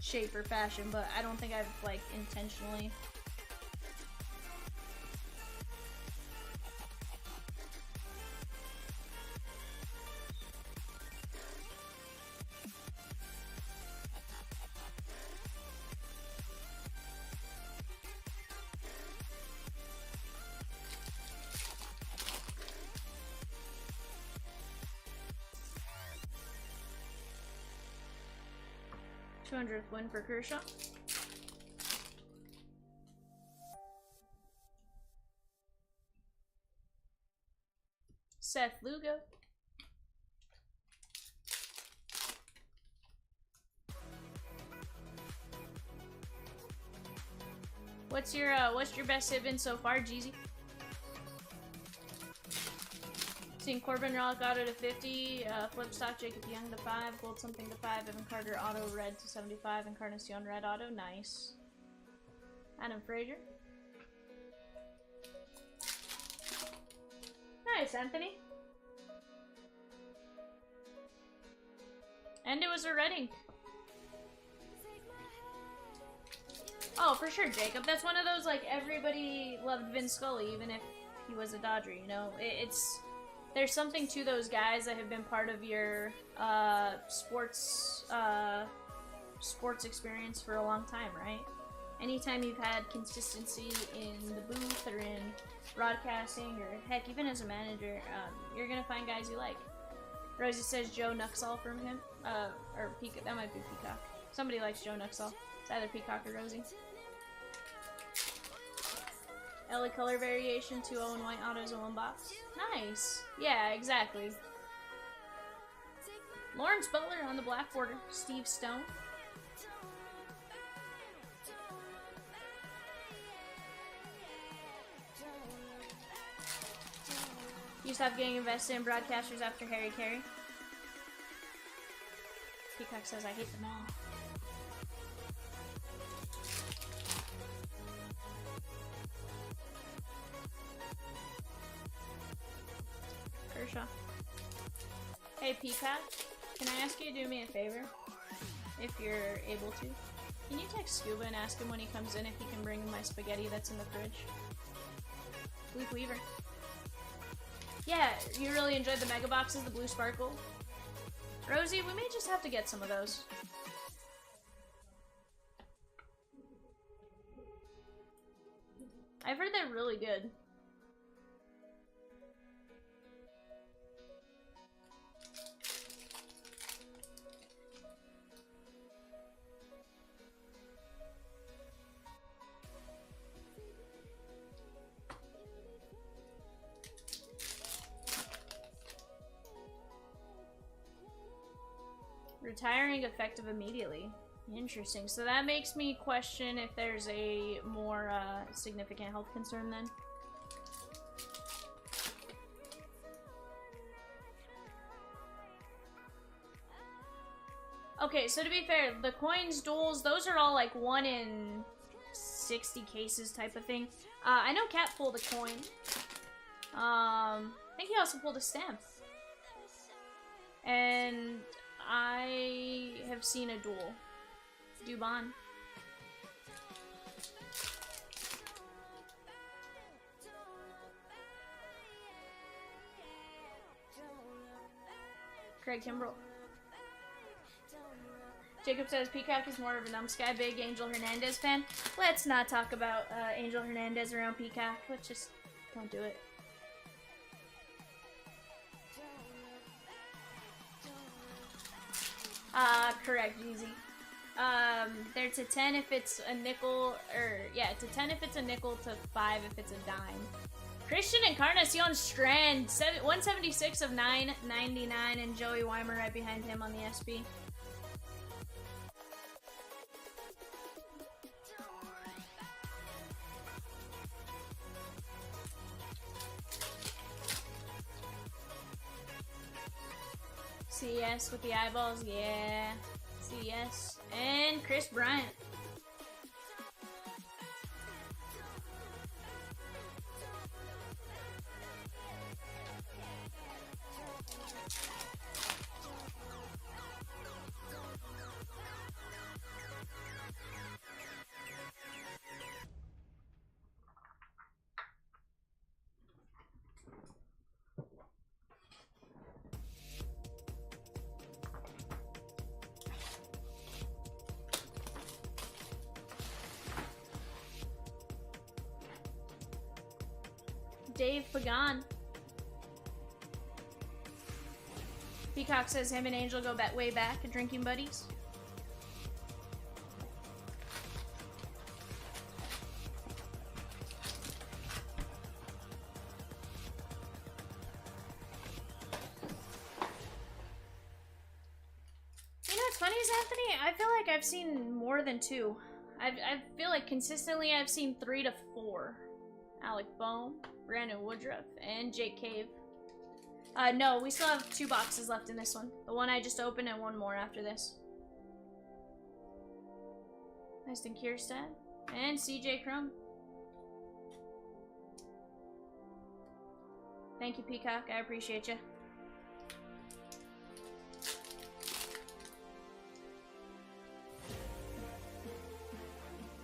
shape, or fashion, but I don't think I've, like, intentionally. th win for Kershaw. Seth Lugo. What's your best hit been so far, Jeezy? Seen Corbin Rollick auto to 50, flip stock Jacob Young to 5, gold something to 5, Evan Carter auto red to 75, Encarnacion red auto, nice. Adam Frazier. Nice, Anthony. And it was a red ink. Oh, for sure, Jacob. That's one of those, like, everybody loved Vin Scully, even if he was a Dodger, you know? There's something to those guys that have been part of your sports experience for a long time, right? Anytime you've had consistency in the booth or in broadcasting, or heck, even as a manager, you're gonna find guys you like. Rosie says Joe Nuxall from him, or Peacock. That might be Peacock. Somebody likes Joe Nuxall. It's either Peacock or Rosie. LA color variation, 2-0 and white autos in one box. Nice. Yeah, exactly. Lawrence Butler on the black border. Steve Stone. You stopped getting invested in broadcasters after Harry Carey. Peacock says I hate them all. Kershaw. Hey Peacock, can I ask you to do me a favor? If you're able to. Can you text Scuba and ask him when he comes in if he can bring my spaghetti that's in the fridge? Luke Weaver. Yeah, you really enjoyed the mega boxes, the blue sparkle? Rosie, we may just have to get some of those. I've heard they're really good. Retiring effective immediately. Interesting. So that makes me question if there's a more significant health concern then. Okay, so to be fair, the coins, duels, those are all like 1 in 60 cases type of thing. I know Cat pulled a coin. I think he also pulled a stamp. And I have seen a duel. Dubon. Craig Kimbrell. Jacob says Peacock is more of a numbskull, big Angel Hernandez fan. Let's not talk about Angel Hernandez around Peacock. Let's just don't do it. Correct, Jeezy. They're to 10 if it's a nickel, or yeah, to 10 if it's a nickel, to 5 if it's a dime. Christian Encarnacion Strand, 176 of 999, and Joey Weimer right behind him on the SB. CES with the eyeballs, yeah. CES. And Chris Bryant. Dave Pagan. Peacock says him and Angel go back way back, drinking buddies. You know what's funny is, Anthony? I feel like I've seen more than 2. I feel like consistently I've seen 3 to 4. Alec Bohm, Brandon Woodruff, and Jake Cave. No, we still have 2 boxes left in this one. The one I just opened and 1 more after this. Nice and Kierstead. And CJ Crum. Thank you, Peacock. I appreciate you.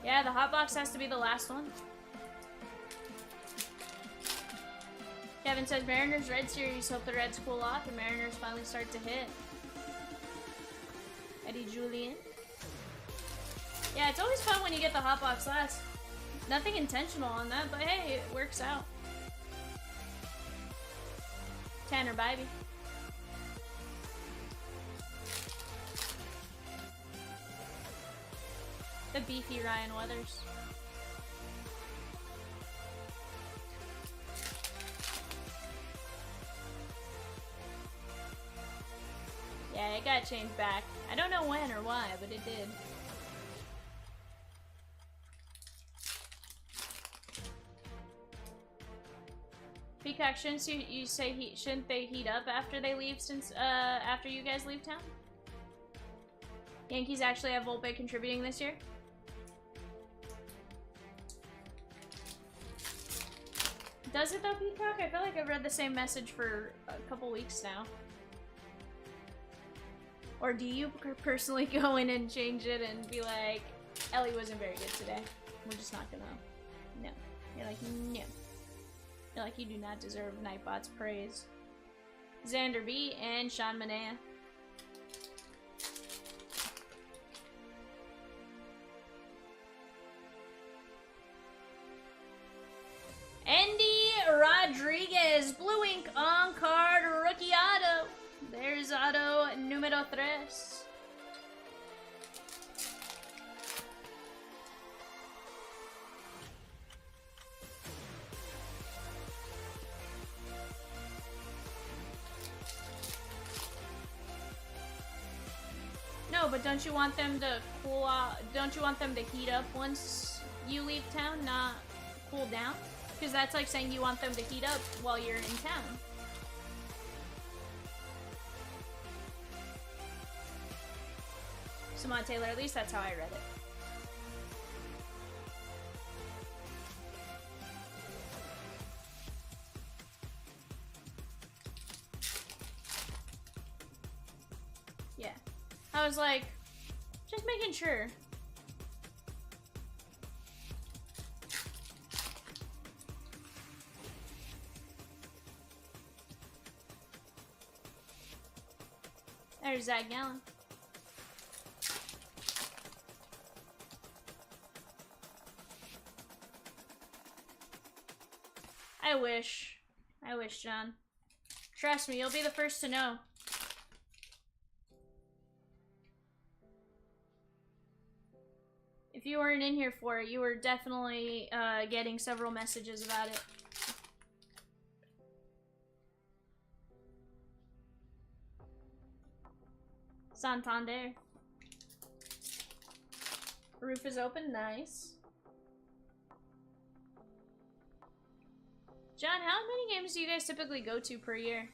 Yeah, the hot box has to be the last one. Kevin says Mariners Red Series. Hope the Reds cool off and Mariners finally start to hit. Eddie Julian. Yeah, it's always fun when you get the hot box last. Nothing intentional on that, but hey, it works out. Tanner Bybee. The beefy Ryan Weathers. Yeah, it got changed back. I don't know when or why, but it did. Peacock, shouldn't you say shouldn't they heat up after they leave since after you guys leave town? Yankees actually have Volpe contributing this year. Does it though, Peacock? I feel like I've read the same message for a couple weeks now. Or do you personally go in and change it and be like, Ellie wasn't very good today. We're just not gonna. No. You're like, no. You're like, you do not deserve Nightbot's praise. Xander B and Sean Manea. Andy Rodriguez, Blue Ink on card rookie auto. There's auto numero 3. No, but don't you want them to cool off? Don't you want them to heat up once you leave town, not cool down? Because that's like saying you want them to heat up while you're in town. Samad Taylor, at least that's how I read it. Yeah. I was like, just making sure. There's Zach Gallen. I wish, John. Trust me, you'll be the first to know. If you weren't in here for it, you were definitely getting several messages about it. Santander. Roof is open, nice. John, how many games do you guys typically go to per year?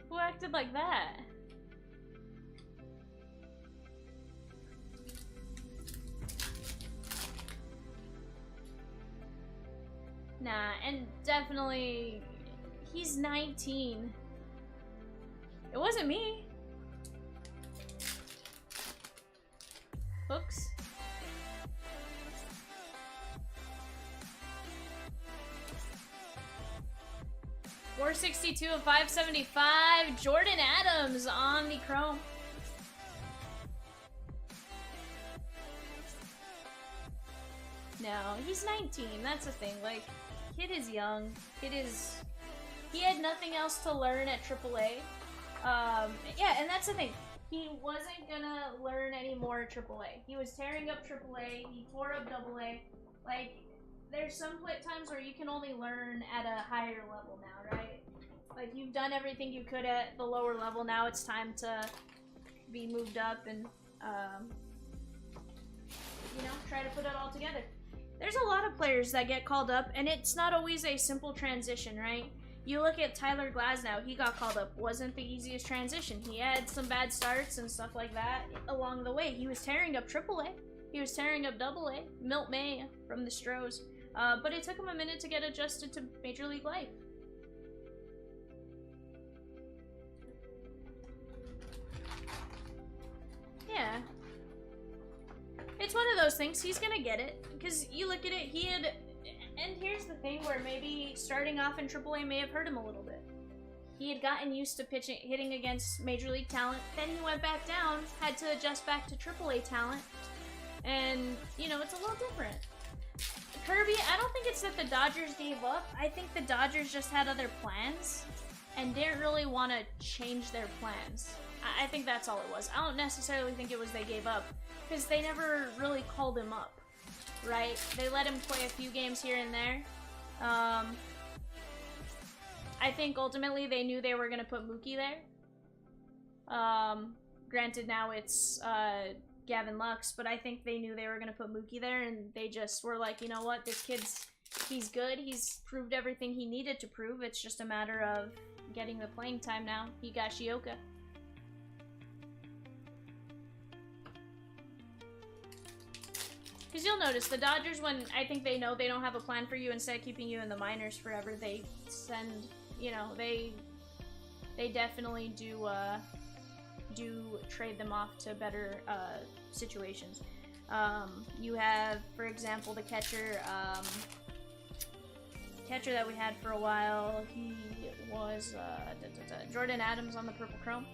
Who acted like that? Nah, and definitely, he's 19. It wasn't me. Books? 462 of 575. Jordan Adams on the chrome. No, he's 19. That's the thing. Like, kid is young. He had nothing else to learn at AAA. Yeah, and that's the thing. He wasn't gonna learn any more at AAA. He was tearing up AAA. He tore up AA. Like, there's some times where you can only learn at a higher level now, right? Like, you've done everything you could at the lower level. Now it's time to be moved up and, you know, try to put it all together. There's a lot of players that get called up, and it's not always a simple transition, right? You look at Tyler Glasnow, he got called up. Wasn't the easiest transition. He had some bad starts and stuff like that along the way. He was tearing up AAA. He was tearing up AA. Milt May from the Stros. But it took him a minute to get adjusted to Major League life. Yeah. It's one of those things. He's gonna get it. Because you look at it, and here's the thing where maybe starting off in AAA may have hurt him a little bit. He had gotten used to hitting against Major League talent. Then he went back down, had to adjust back to AAA talent. And, you know, it's a little different. Kirby, I don't think it's that the Dodgers gave up. I think the Dodgers just had other plans and didn't really want to change their plans. I think that's all it was. I don't necessarily think it was they gave up, because they never really called him up, right? They let him play a few games here and there. I think ultimately they knew they were going to put Mookie there. Granted, now it's Gavin Lux, but I think they knew they were going to put Mookie there, and they just were like, you know what, this kid's, he's good, he's proved everything he needed to prove, it's just a matter of getting the playing time now. Higashioka. Because you'll notice, the Dodgers, when I think they know they don't have a plan for you, instead of keeping you in the minors forever, they send, you know, they definitely do trade them off to better situations. You have, for example, the catcher that we had for a while. He was Jordan Adams on the Purple Chrome.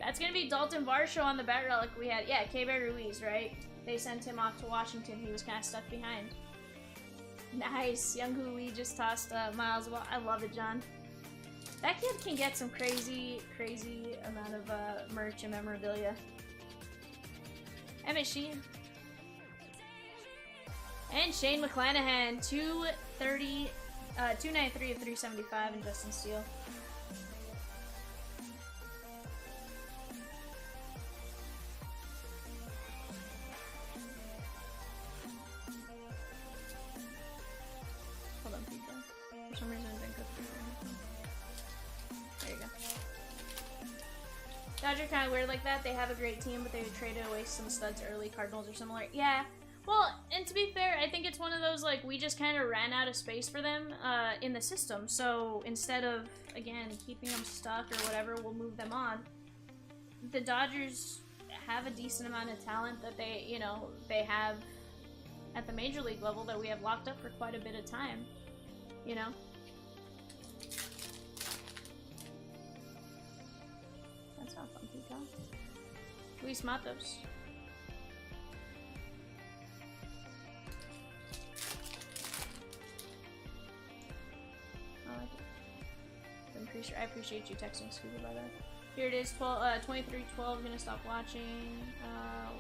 That's gonna be Dalton Varsho on the Bat Relic we had. Yeah, Keibert Ruiz, right? They sent him off to Washington. He was kind of stuck behind. Nice. Young Lee just tossed Miles. I love it, John. That kid can get some crazy, crazy amount of merch and memorabilia. Emmett Sheehan. And Shane McClanahan, 293 of 375, and Justin Steele. Hold on, Pika. For some reason, I didn't go through anything. There you go. Dodgers kind of weird like that. They have a great team, but they would trade away some studs early. Cardinals are similar. Yeah. Well, and to be fair, I think it's one of those, like, we just kind of ran out of space for them in the system. So instead of, again, keeping them stuck or whatever, we'll move them on. The Dodgers have a decent amount of talent that they, you know, they have at the major league level that we have locked up for quite a bit of time, you know? That's not fun, Pico. Luis Matos. I appreciate you texting Scuba, by the way. Here it is, 2312, gonna stop watching.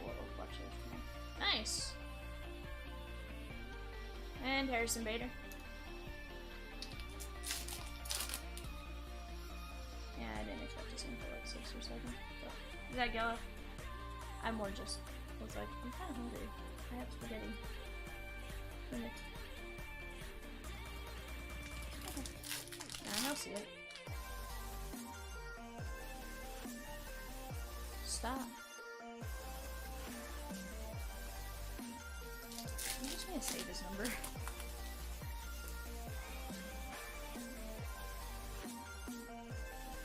We'll watch this. Nice! And Harrison Bader. Yeah, I didn't expect to see him for like 6 or 7. But is that Gala? I'm more just, was like, I'm kind of hungry. I have spaghetti. Okay. Nah, I'll see it. Stop. I'm just gonna save his number.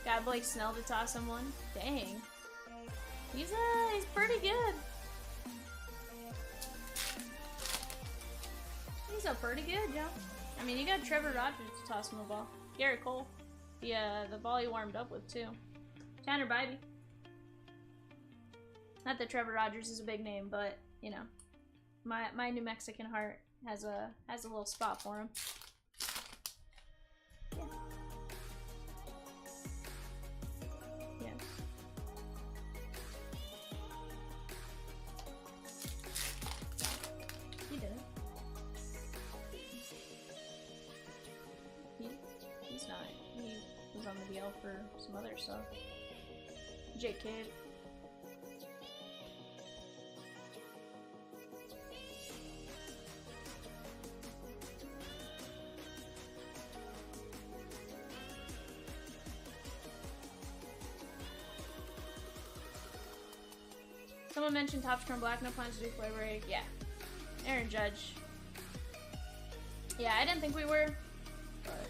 Got Blake Snell to toss him one. Dang. He's pretty good. He's pretty good, yo. I mean, you got Trevor Rogers to toss him a ball. Garrett Cole. the ball he warmed up with too. Tanner Bybee. Not that Trevor Rogers is a big name, but you know, my New Mexican heart has a little spot for him. Yeah. Yes. He did it. He's not. He was on the DL for some other stuff. Jake Cave. Someone mentioned Top Strong Black, no plans to do flavor egg. Yeah. Aaron Judge. Yeah, I didn't think we were. But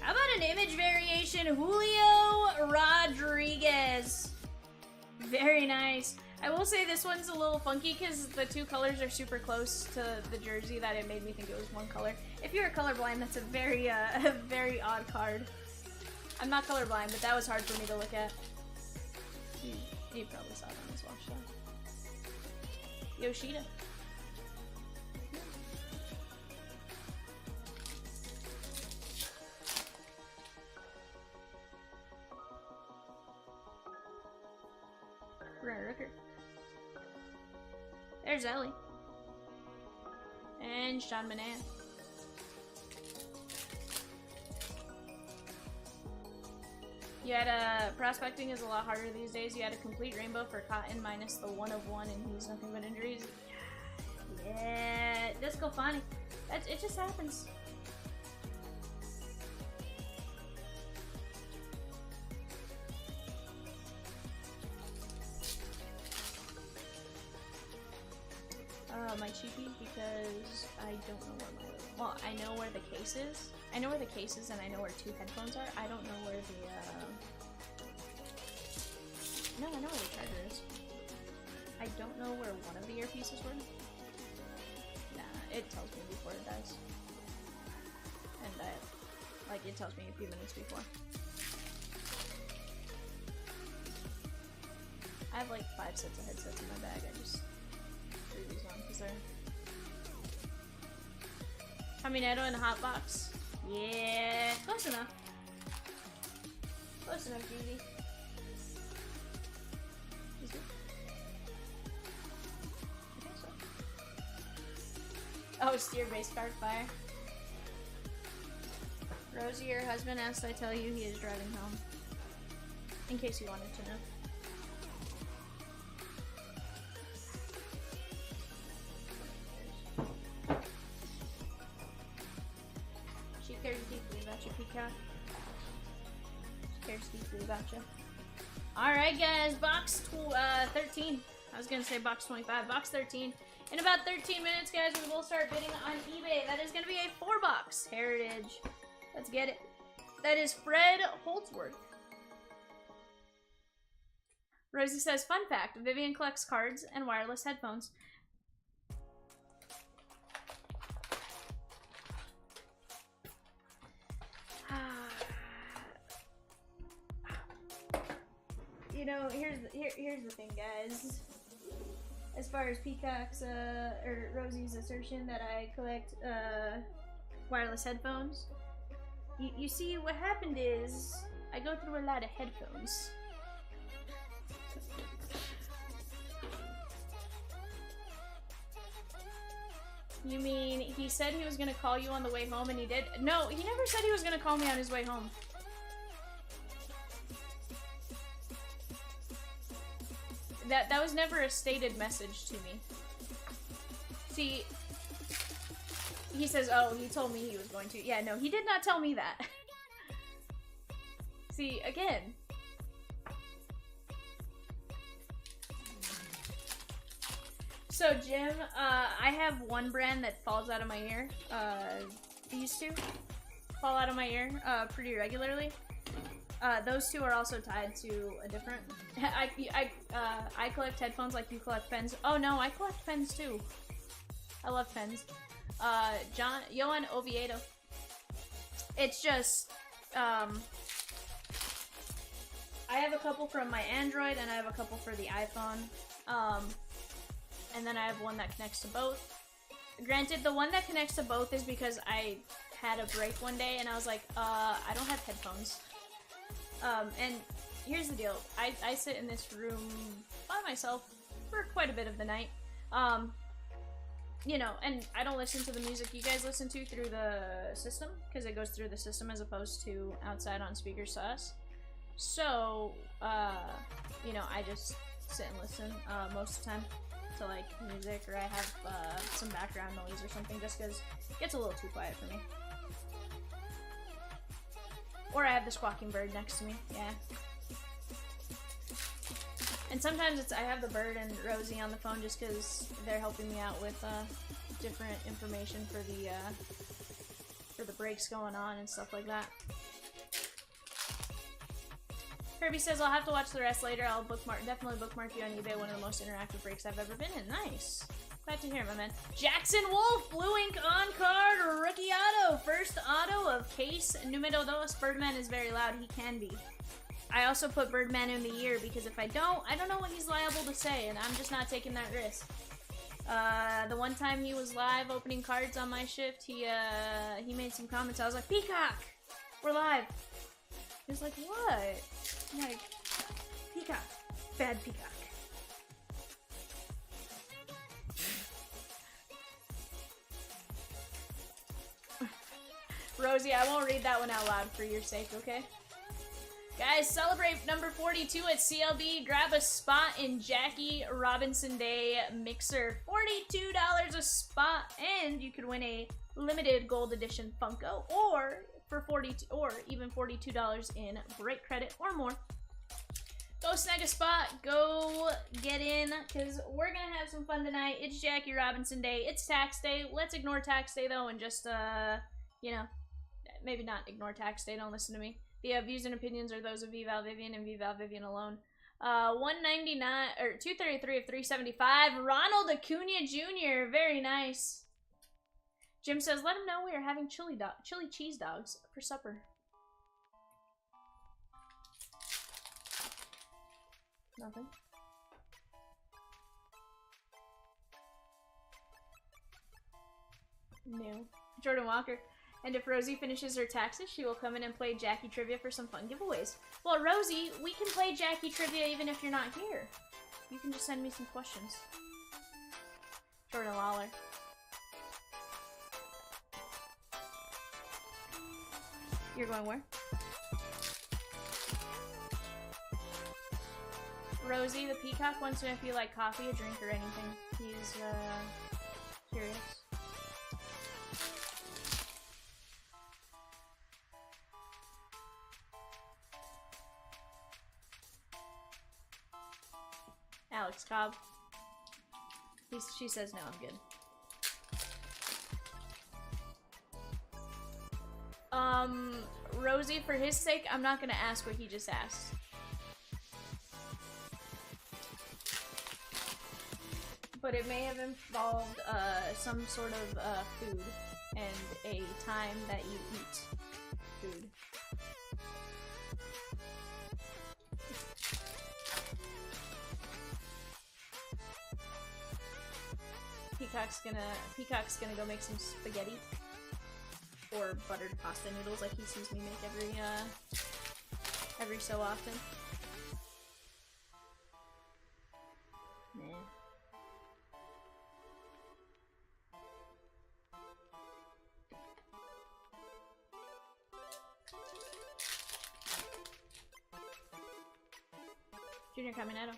how about an image variation? Julio Rodriguez. Very nice. I will say this one's a little funky because the two colors are super close to the jersey that it made me think it was one color. If you're colorblind, that's a very very odd card. I'm not colorblind, but that was hard for me to look at. You probably saw it on his watch though. Yoshida. Rooker. There's Ellie. And Sean Manan. You had prospecting is a lot harder these days. You had a complete rainbow for Cotton minus the 1 of 1 and he's nothing but injuries. Yeah, Disco Fani. It just happens. My cheapie because I don't know where my... Well, I know where the case is. I know where the case is and I know where 2 headphones are. I don't know where the, No, I know where the charger is. I don't know where one of the earpieces were. Nah, it tells me before it dies. And like, it tells me a few minutes before. I have like 5 sets of headsets in my bag. I just threw these on because they're... Caminetto and Hotbox. Yeah, close enough. Close enough, Judy. I think so. Oh, steer-based card fire. Rosie, your husband asked I tell you he is driving home. In case you wanted to know. She cares deeply about you, Peacock. She cares deeply about you. Alright guys, box 13. I was gonna say box 25. Box 13. In about 13 minutes, guys, we will start bidding on eBay. That is gonna be a 4-box Heritage. Let's get it. That is Fred Holtzworth. Rosie says, fun fact, Vivian collects cards and wireless headphones. You know, here's the thing, guys. As far as Peacock's or Rosie's assertion that I collect wireless headphones, you see, what happened is I go through a lot of headphones. You mean he said he was gonna call you on the way home and he did? No, he never said he was gonna call me on his way home. That was never a stated message to me. See, he says, oh, he told me he was going to. Yeah, no, he did not tell me that. See, again. So, Jim, I have one brand that falls out of my ear. These two fall out of my ear pretty regularly. Those two are also tied to a different... I collect headphones like you collect pens. Oh no, I collect pens too. I love pens. Johan Oviedo. It's just, I have a couple from my Android, and I have a couple for the iPhone. And then I have one that connects to both. Granted, the one that connects to both is because I had a break one day, and I was like, I don't have headphones. And here's the deal. I sit in this room by myself for quite a bit of the night. You know, and I don't listen to the music you guys listen to through the system, because it goes through the system as opposed to outside on speakers to us. So, you know, I just sit and listen most of the time to, like, music, or I have some background noise or something, just because it gets a little too quiet for me. Or I have the squawking bird next to me, yeah. And sometimes I have the bird and Rosie on the phone just because they're helping me out with different information for the breaks going on and stuff like that. Kirby says, I'll have to watch the rest later. I'll definitely bookmark you on eBay. One of the most interactive breaks I've ever been in. Nice. Glad to hear, my man. Jackson Wolf, Blue Ink on card, rookie auto. First auto of case numero dos. Birdman is very loud. He can be. I also put Birdman in the year because if I don't know what he's liable to say, and I'm just not taking that risk. The one time he was live opening cards on my shift, he made some comments. I was like, Peacock! We're live! He was like, what? I'm like, Peacock. Bad Peacock. Rosie, I won't read that one out loud for your sake, okay? Guys, celebrate number 42 at CLB. Grab a spot in Jackie Robinson Day Mixer. $42 a spot, and you could win a limited gold edition Funko, or for even $42 in break credit or more. Go snag a spot. Go get in, because we're gonna have some fun tonight. It's Jackie Robinson Day. It's tax day. Let's ignore tax day though, and just you know, maybe not ignore tax day. Don't listen to me. The views and opinions are those of Vival Vivian and Vival Vivian alone. 199 or 233 of 375. Ronald Acuna Jr. Very nice. Jim says, "Let him know we are having chili cheese dogs for supper." Nothing. New. Jordan Walker. And if Rosie finishes her taxes, she will come in and play Jackie Trivia for some fun giveaways. Well, Rosie, we can play Jackie Trivia even if you're not here. You can just send me some questions. Jordan Lawler. You're going where? Rosie, the peacock, wants to know if you like coffee, a drink, or anything. He's, curious. Alex Cobb. She says no, I'm good. Rosie, for his sake, I'm not gonna ask what he just asked. But it may have involved, some sort of, food and a time that you eat food. Peacock's gonna go make some spaghetti or buttered pasta noodles like he sees me make every so often. Nah. Junior Caminero.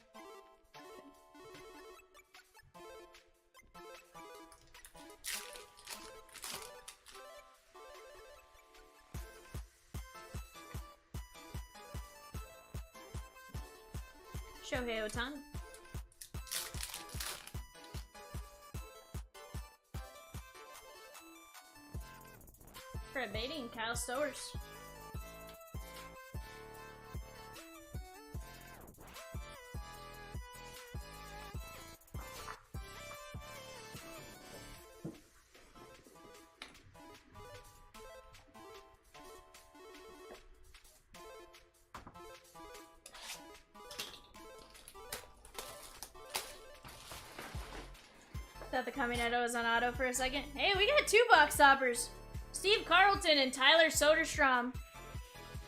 Shohei Ohtani. Fred Beatty and Kyle Stowers. Thought the Caminetto was on auto for a second. Hey, we got 2 box toppers. Steve Carlton and Tyler Soderstrom.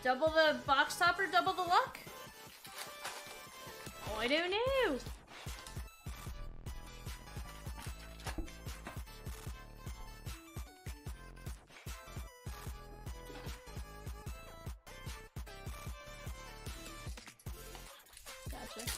Double the box topper, double the luck? Oh, I don't know. Gotcha.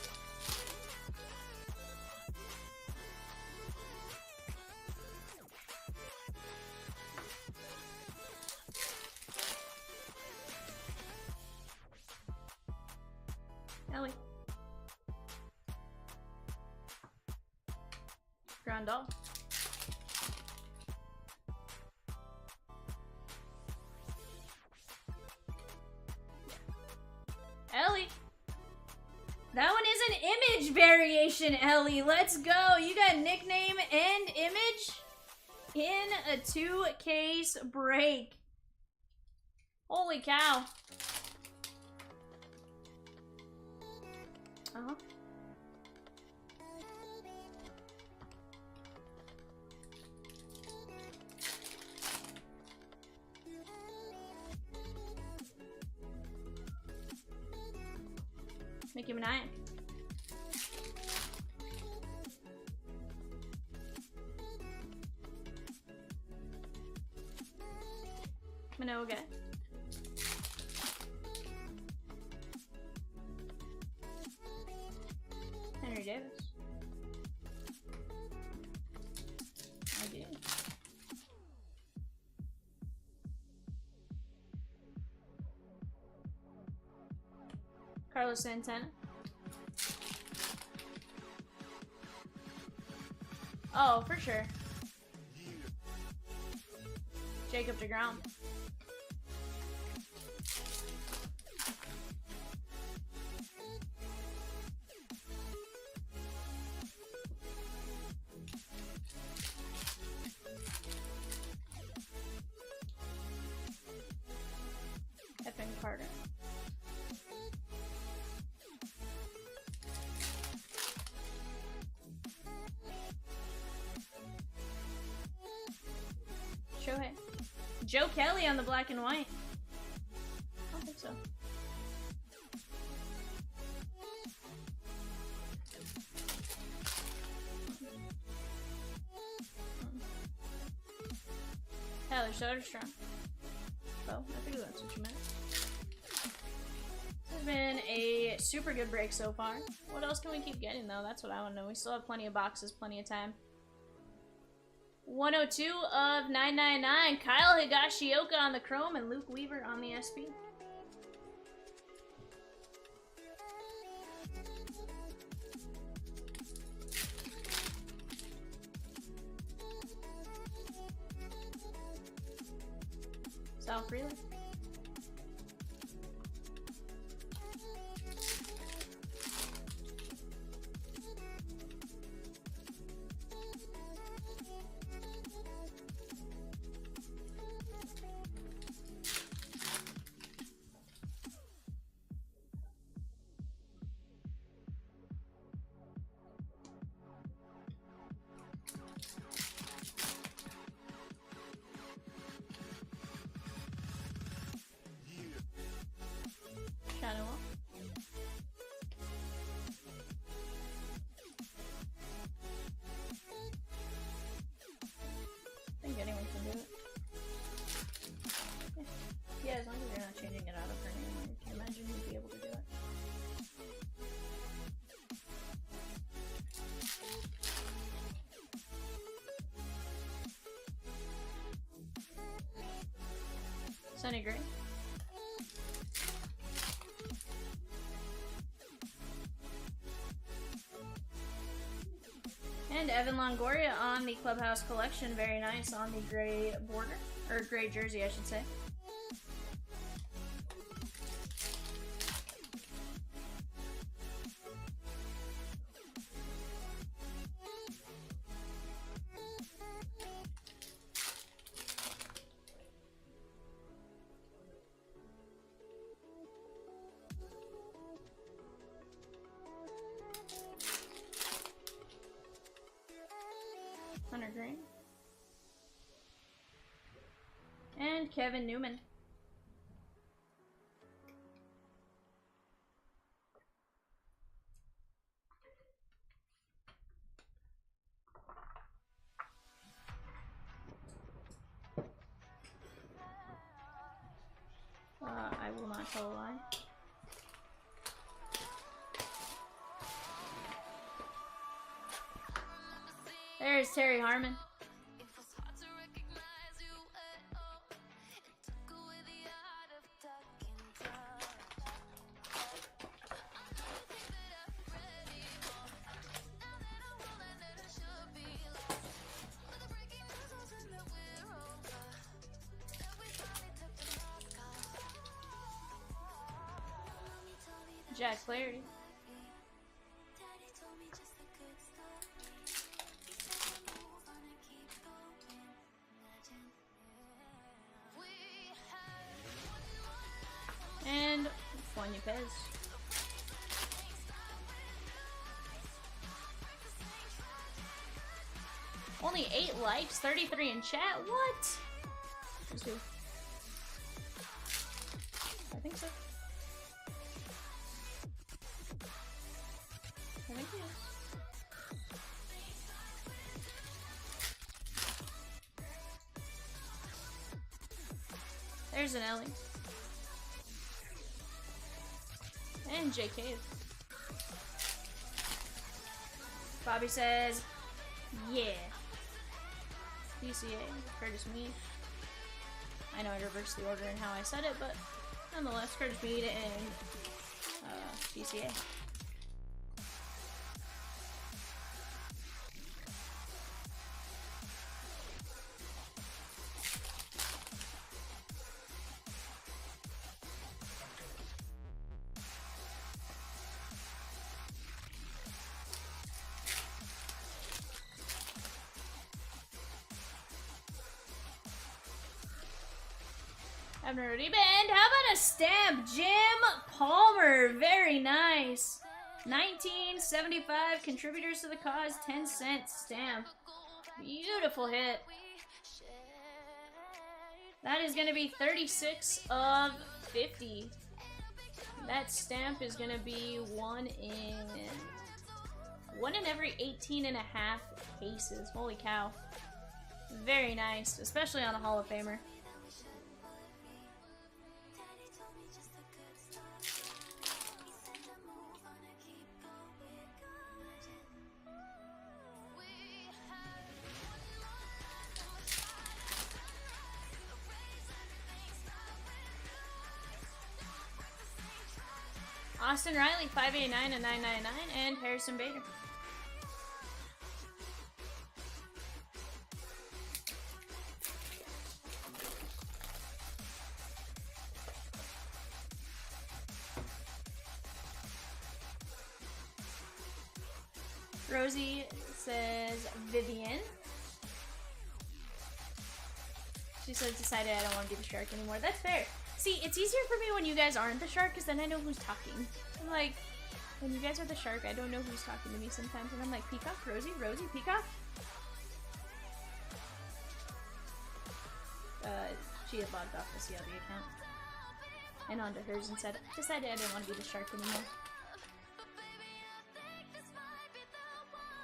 Ellie. Grandal. Ellie. That one is an image variation, Ellie. Let's go. You got nickname and image in a 2-case break. Holy cow. Uh-huh. Nicki Minaj. Minogue. Henry Davis. I do. Carlos Santana. Oh, for sure. Jacob deGrom. Evan Carter. Shohei. Joe Kelly on the black and white. I don't think so. Tyler Soderstrom. Oh, I think that's what you meant. This has been a super good break so far. What else can we keep getting though? That's what I want to know. We still have plenty of boxes, plenty of time. 102 of 999. Kyle Higashioka on the Chrome and Luke Weaver on the SP. Sal Freeland. I think anyone can do it. Yeah, as long as they're not changing it out of her name, I can imagine you'd be able to do it. Sonny Gray. And Evan Longoria on the Clubhouse Collection. Very nice on the gray border. Or gray jersey, I should say. Hunter Green. And Kevin Newman. I will not tell a lie. There's Terry Harmon. Jack Flaherty. And Juan Yepez. Only 8 likes, 33 in chat. What? Who's who? I think so. I think he is. There's an Ellie. And J Cave. Bobby says, yeah. DCA, Curtis Mead. I know I reversed the order in how I said it, but nonetheless, Curtis Mead and DCA. I've already been. How about a stamp? Jim Palmer. Very nice. 1975 contributors to the cause. 10-cent stamp. Beautiful hit. That is going to be 36 of 50. That stamp is going to be one in every 18 and a half cases. Holy cow. Very nice. Especially on a Hall of Famer. Austin Riley, 589 and 999, and Harrison Bader. Rosie says Vivian. She says, decided I don't want to be the shark anymore. That's fair. See, it's easier for me when you guys aren't the shark, because then I know who's talking. I'm like, when you guys are the shark, I don't know who's talking to me sometimes, and I'm like, Peacock, Rosie, Rosie, Peacock? She had logged off the CLB account. And onto hers and said, decided I didn't want to be the shark anymore.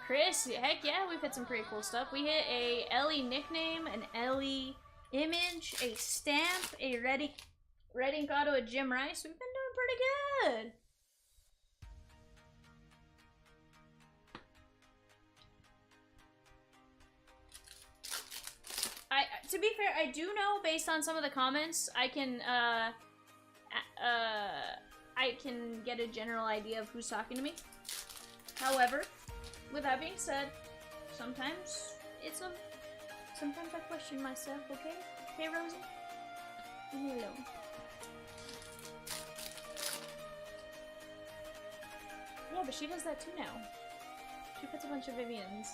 Chris, heck yeah, we've hit some pretty cool stuff. We hit a Ellie nickname, an Ellie image, a stamp, a Red Ink Auto, a Jim Rice. We've been doing pretty good. To be fair, I do know based on some of the comments, I can get a general idea of who's talking to me. However, with that being said, sometimes I question myself, okay? Okay, Rosie? Leave me alone. Yeah, but she does that too now. She puts a bunch of Vivians.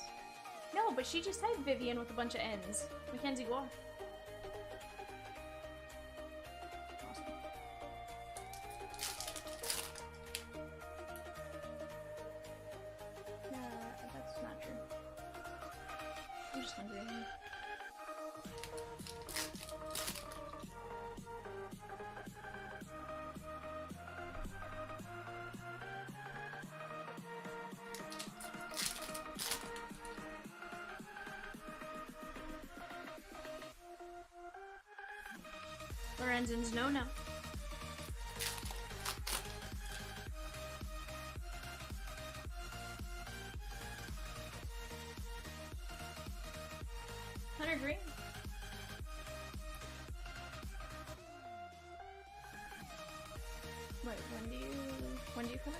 No, but she just typed Vivian with a bunch of N's. Mackenzie Guar. Awesome. That's not true. I'm Renzen's no. Hunter Green. Wait, when do you come in?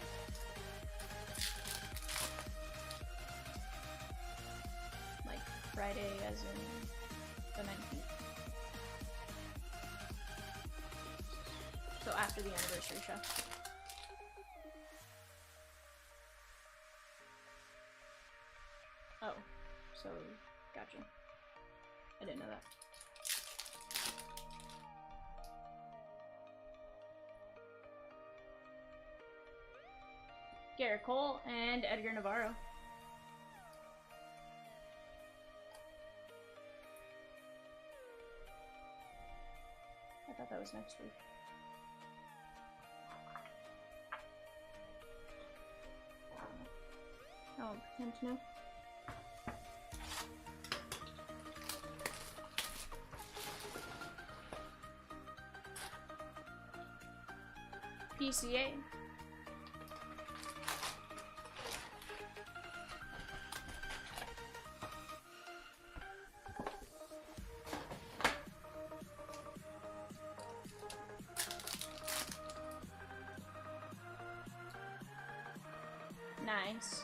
Like Friday as in the 19th. So after the anniversary show. Oh, so gotcha. I didn't know that. Garrett Cole and Edgar Navarro. I thought that was next week. Oh, pretend to know. PCA. Nice.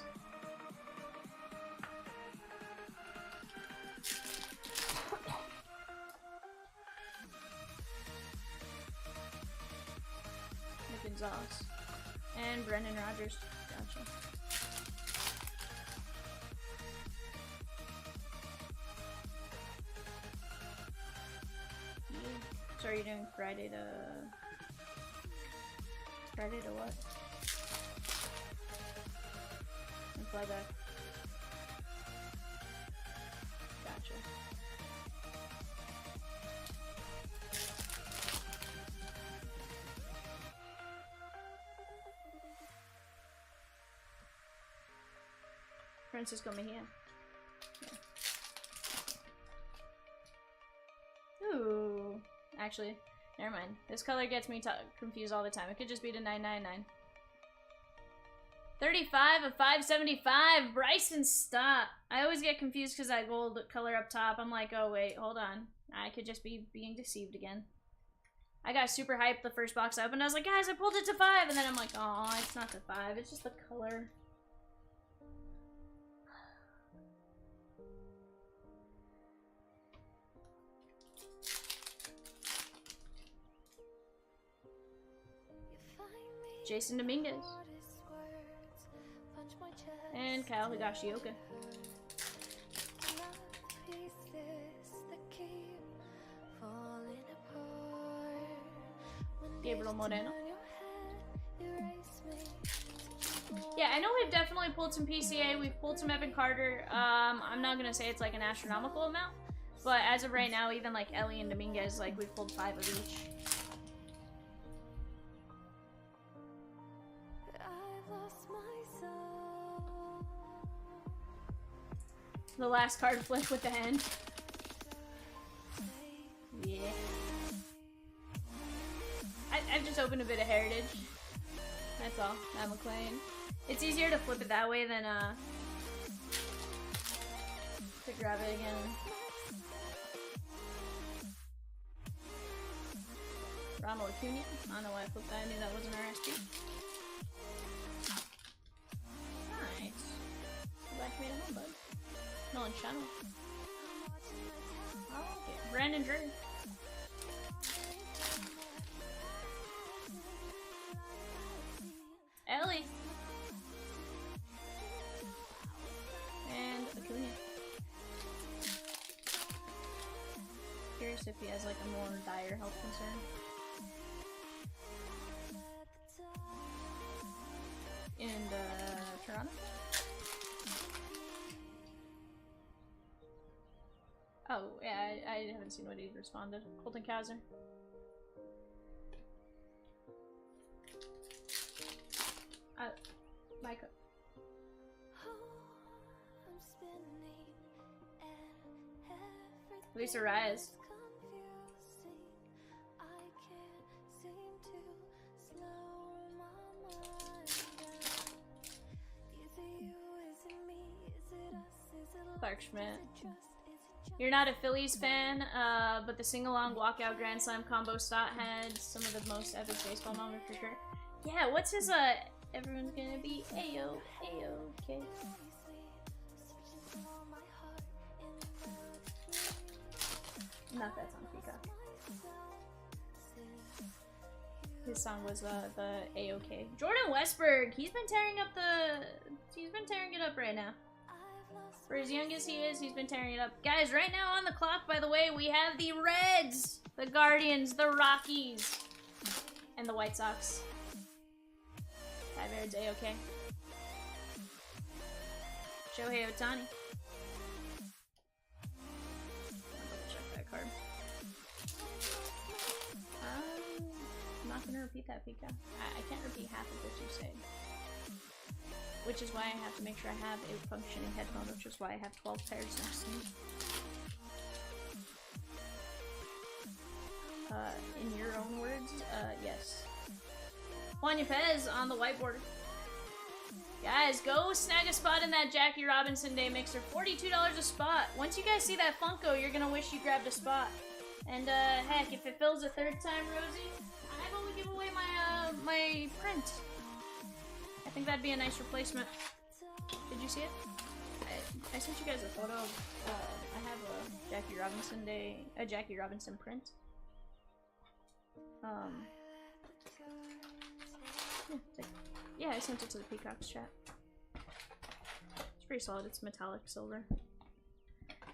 Gonzalez. And Brendan Rodgers. Gotcha. Yeah. So are you doing Friday to what? And fly back. Gotcha. Francisco Mejia. Yeah. Ooh. Actually, never mind. This color gets me confused all the time. It could just be the 999. 35 of 575. Bryson Stott. I always get confused because that gold color up top. I'm like, oh wait, hold on. I could just be being deceived again. I got super hyped the first box I opened. I was like, guys, I pulled it to 5. And then I'm like, oh, it's not the 5. It's just the color. Jason Dominguez. And Kyle Higashioka. Gabriel Moreno. Yeah, I know we've definitely pulled some PCA. We've pulled some Evan Carter. I'm not gonna say it's like an astronomical amount, but as of right now, even like Ellie and Dominguez, like we've pulled 5 of each. The last card flip with the hand. Yeah. I've just opened a bit of Heritage. That's all. Matt McLean. It's easier to flip it that way than to grab it again. Ronald Acuna. I don't know why I flipped that. I knew that wasn't RSP. Nice. Glad you made a home, bud. Nolan Channel. Oh, okay. Brandon Drew. Ellie. And Acuna. Curious if he has like a more dire health concern. In Toronto? Oh, yeah, I haven't seen what he responded. Colton Kaiser. Micah. Lisa Reyes. Clark Schmidt. You're not a Phillies fan, but the sing-along walkout Grand Slam combo stot had some of the most epic baseball moments for sure. Yeah, what's his, everyone's gonna be Ayo, Ayo, okay. Not that song, Peacock. His song was, the A-OK. Jordan Westberg, he's been tearing it up right now. For as young as he is, he's been tearing it up. Guys, right now on the clock, by the way, we have the Reds, the Guardians, the Rockies, and the White Sox. Five-Aired's A-OK. Shohei Ohtani. I'll check that card. I'm not gonna repeat that, Pika. I can't repeat half of what you say. Which is why I have to make sure I have a functioning headphone, which is why I have 12 pairs next to me. In your own words, yes. Juan Yepez on the whiteboard. Guys, go snag a spot in that Jackie Robinson Day mixer. $42 a spot. Once you guys see that Funko, you're gonna wish you grabbed a spot. And heck, if it fills a third time, Rosie, I will give away my my print. I think that'd be a nice replacement. Did you see it? I sent you guys a photo of, I have a Jackie Robinson print. Yeah, I sent it to the Peacock's chat. It's pretty solid, it's metallic silver.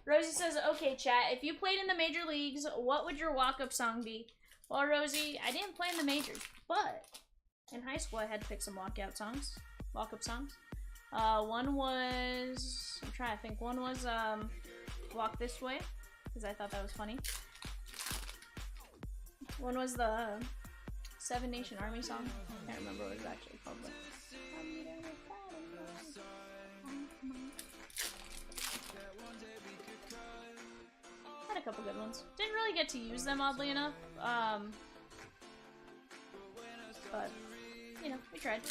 Rosie says, okay chat, if you played in the major leagues, what would your walk-up song be? Well, Rosie, I didn't play in the majors, but in high school I had to pick some walk-up songs. One was, I'm trying to think, one was Walk This Way, because I thought that was funny. One was the Seven Nation Army song. I can't remember what it was actually called, but had a couple good ones. Didn't really get to use them, oddly enough. But, you know, we tried.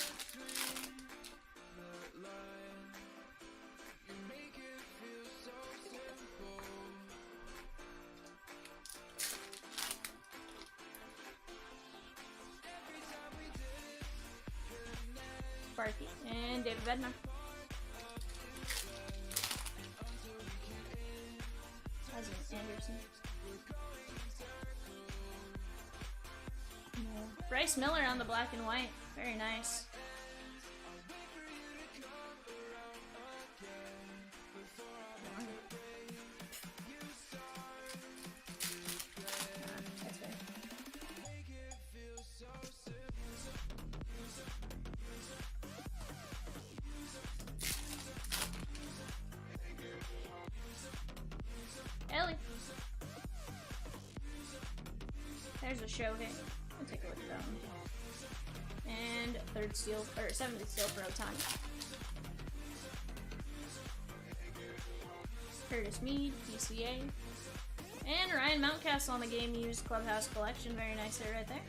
Sparky and David Bednar. Anderson. No. Bryce Miller on the black and white. Very nice. Ellie. There's a show here. I'll take a look at that one. And third steal, or seventh steal for Ohtani. Curtis Mead, PCA. And Ryan Mountcastle on the Game Used Clubhouse Collection. Very nice there, right there.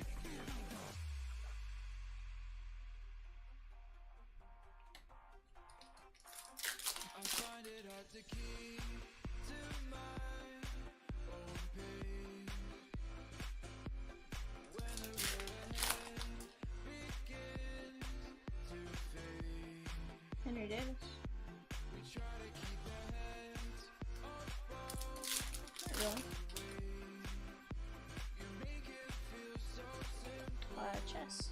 Henry Davis. Really? Chess.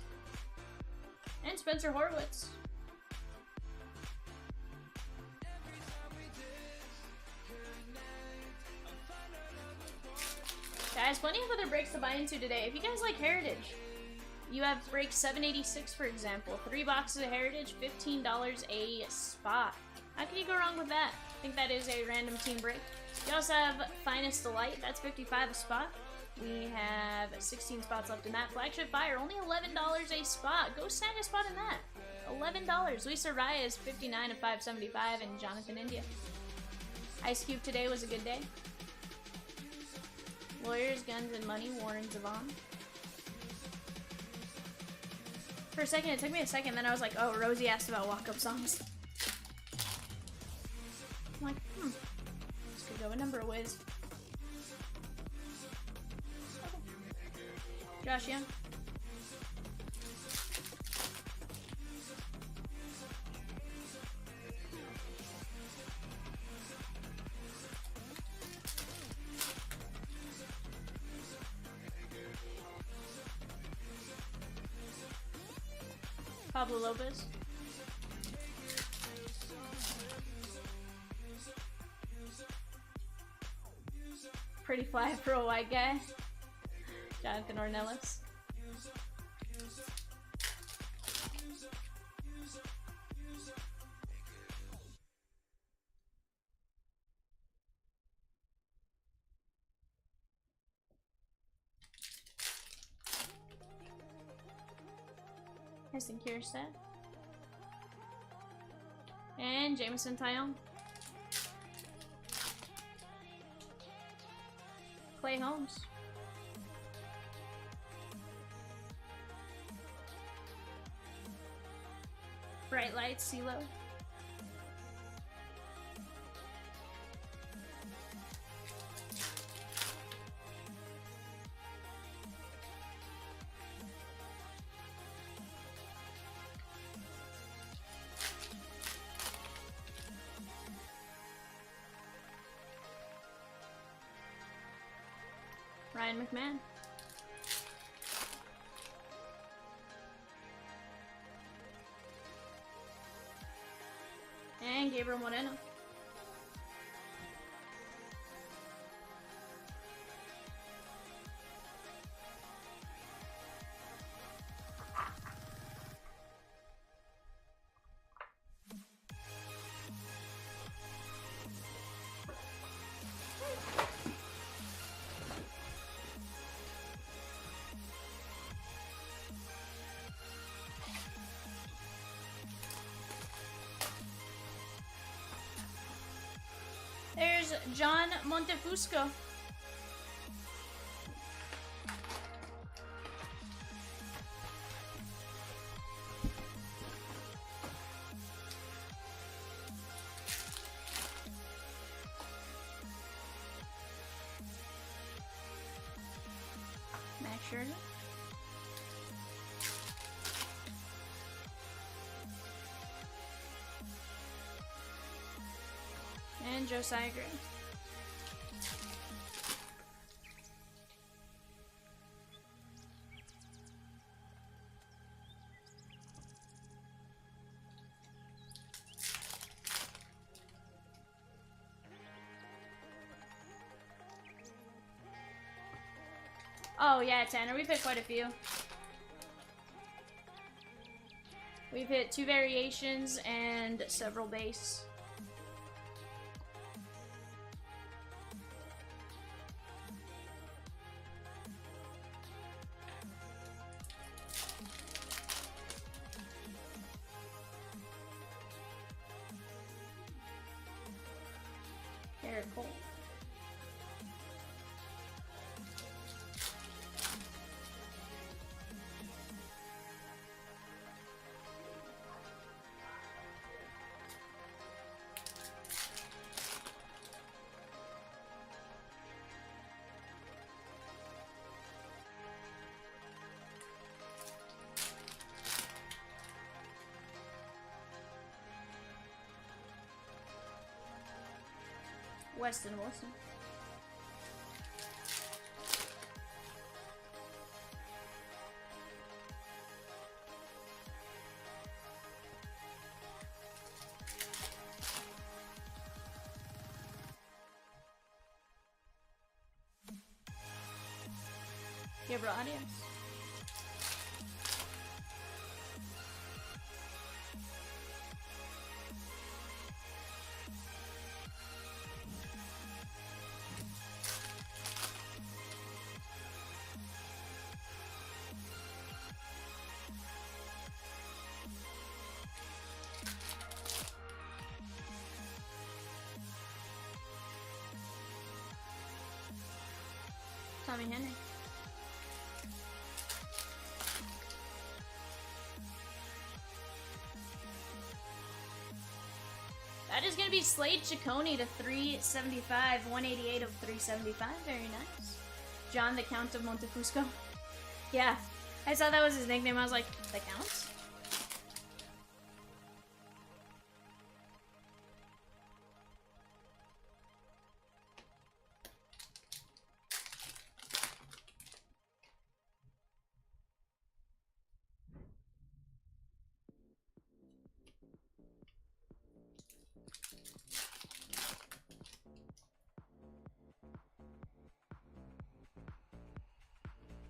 And Spencer Horwitz. Guys, plenty of other breaks to buy into today. If you guys like Heritage, you have break 786, for example. 3 boxes of Heritage, $15 a spot. How can you go wrong with that? I think that is a random team break. You also have Finest Delight, that's $55 a spot. We have 16 spots left in that. Flagship Fire, only $11 a spot. Go snag a spot in that. $11. Lisa Reyes, 59 of 575, and Jonathan India. Ice Cube today was a good day. Lawyers, Guns, and Money, Warren Zevon. For a second, it took me a second, then I was like, oh, Rosie asked about walk-up songs. I'm like, this could go a number of ways. Okay. Josh, yeah? Pablo Lopez. Pretty fly for a white guy. Jonathan Ornelas. I think here's that. And Jameson Tyone. Clay Holmes. Bright Lights, CeeLo. Ryan McMahon. And Gabriel Moreno. There's John Montefusco. Max Scherzer. And Josiah Gray. Oh yeah, Tanner, we've hit quite a few. We've hit 2 variations and several base. Garrett Cole. Weston Wilson. Gabriel Arias. Tommy Henry. That is gonna be Slade Ciccone to 375, 188 of 375. Very nice. John the Count of Montefusco. Yeah, I saw that was his nickname. I was like, the Count?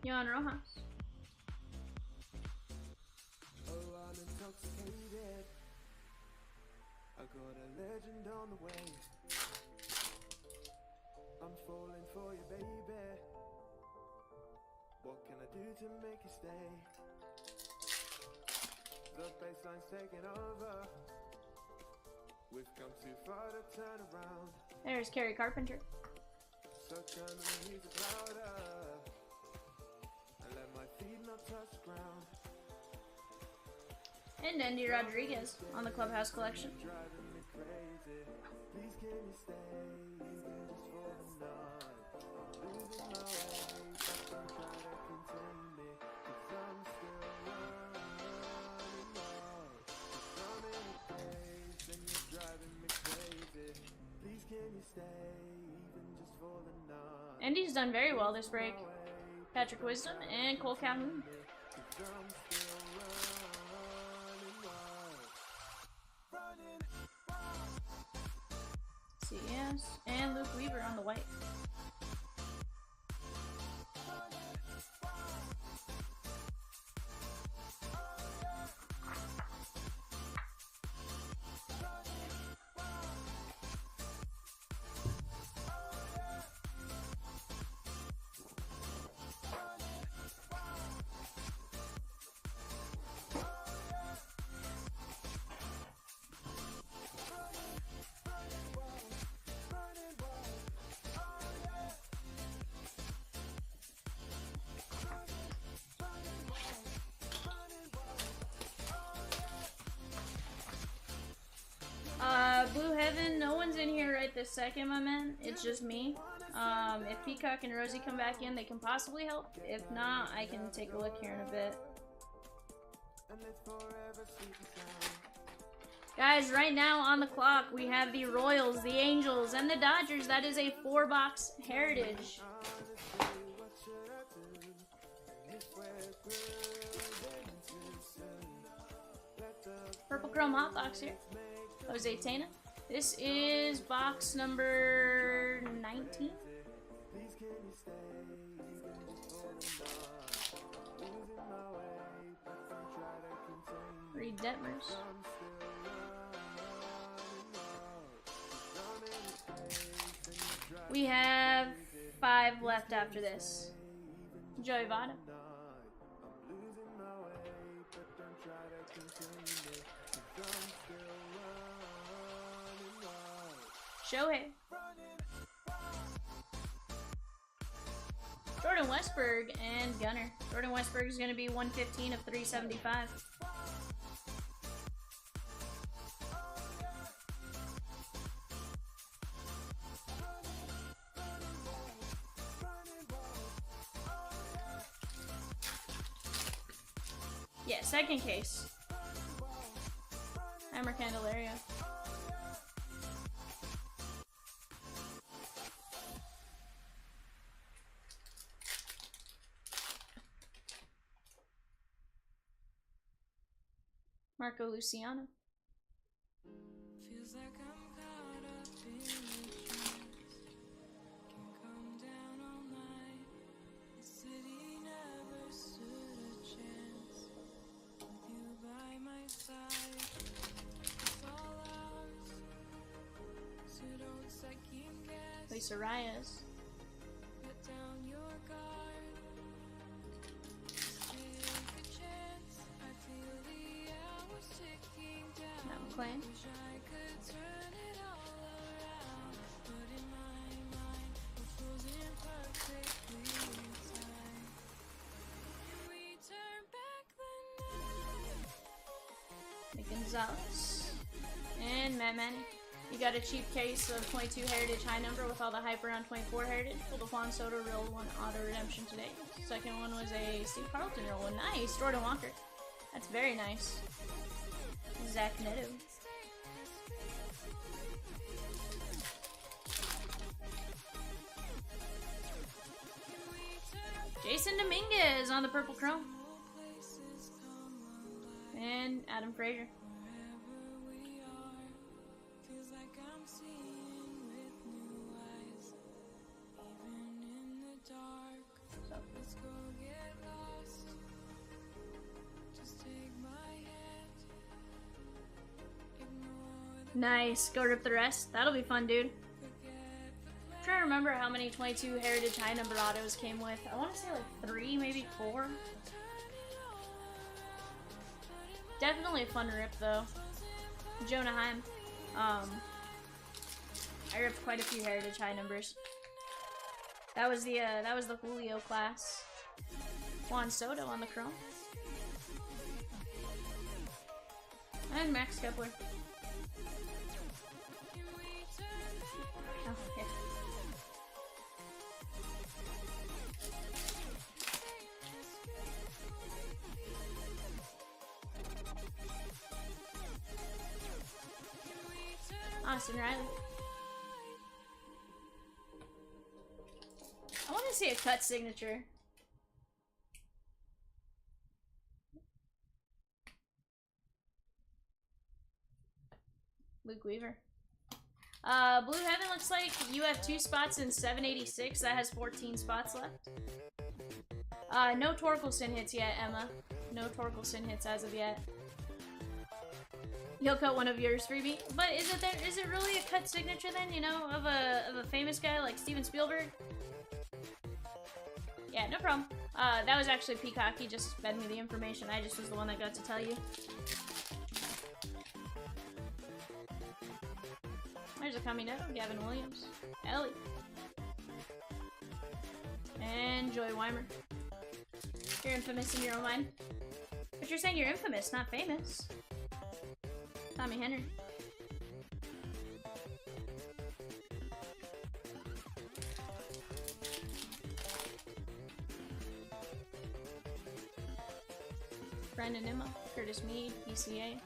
Yon Rojas. Oh, I'm intoxicated. I got a legend on the way. I'm falling for you, baby. What can I do to make you stay? The bassline's taking over. We've come too far to turn around. There's Kerry Carpenter. So turn the music louder. Let my feet not touch ground. And Andy Rodriguez on the Clubhouse Collection. Driving me crazy. Please can you stay even just for the night? I'm losing my way, but don't try to contain me, 'cause I'm still running wild. 'Cause I'm in a place and you're driving me crazy. Please can you stay even just for the night? Andy's done very well this break. Patrick Wisdom and Cole Calhoun. CS and Luke Weaver on the white. Blue Heaven, no one's in here right this second, my man. It's just me. If Peacock and Rosie come back in, they can possibly help. If not, I can take a look here in a bit. Guys, right now on the clock, we have the Royals, the Angels, and the Dodgers. That is a 4-box Heritage. Purple Chrome Hot Box here. Jose Tena. This is box number 19. Reed Detmers. We have 5 left after this. Joey Votto. Shohei. Jordan Westberg and Gunner. Jordan Westberg is going to be 115 of 375. Yeah, second case. Hammer Candelaria. Marco Luciano. Feels like I'm caught up in a trance. Can come down all night. The city never stood a chance. With you by my side, it's all ours. So don't second guess. Lisa Reyes. Let down your guard. Just take a chance. I feel the hours ticking down. Matt McClain. Wish I could turn it all around, but in my mind we're frozen perfectly in time. Can we turn back the night? Nick Gonzalez. And Matt Manning. You got a cheap case of 22 Heritage High Number with all the hype around 24 Heritage. Pulled a Juan Soto real one auto redemption today. Second one was a Steve Carlton real one. Nice! Jordan Walker. That's very nice. Zach Neto. Jason Dominguez on the purple chrome. And Adam Frazier. Nice. Go rip the rest. That'll be fun, dude. I'm trying to remember how many 22 Heritage High Number autos came with. I want to say like 3, maybe 4. Definitely a fun rip, though. Jonah Heim. I ripped quite a few Heritage High Numbers. That was the Julio class. Juan Soto on the chrome. And Max Kepler. Oh, yeah. Austin Riley. I want to see a cut signature. Luke Weaver. Blue Heaven looks like you have 2 spots in 786. That has 14 spots left. No Torkelson hits yet, Emma. No Torkelson hits as of yet. You'll cut one of yours, freebie. But is it really a cut signature then, you know, of a famous guy like Steven Spielberg? Yeah, no problem. That was actually Peacock. He just fed me the information. I just was the one that got to tell you. There's a Caminero, Gavin Williams, Ellie, and Joy Weimer. You're infamous in your own mind. But you're saying you're infamous, not famous. Tommy Henry. Brandon Nimmo, Curtis Meade, PCA.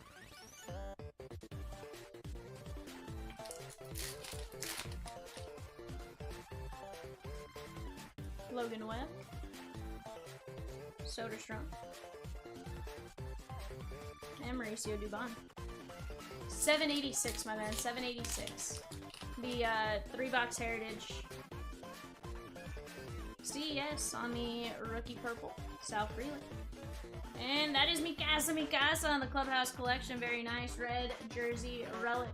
Logan Webb. Soderstrom. And Mauricio Dubon. 786, my man. 786. The 3-box Heritage. CES on the rookie purple. Sal Freeland. And that is Mikasa on the Clubhouse Collection. Very nice. Red jersey relic.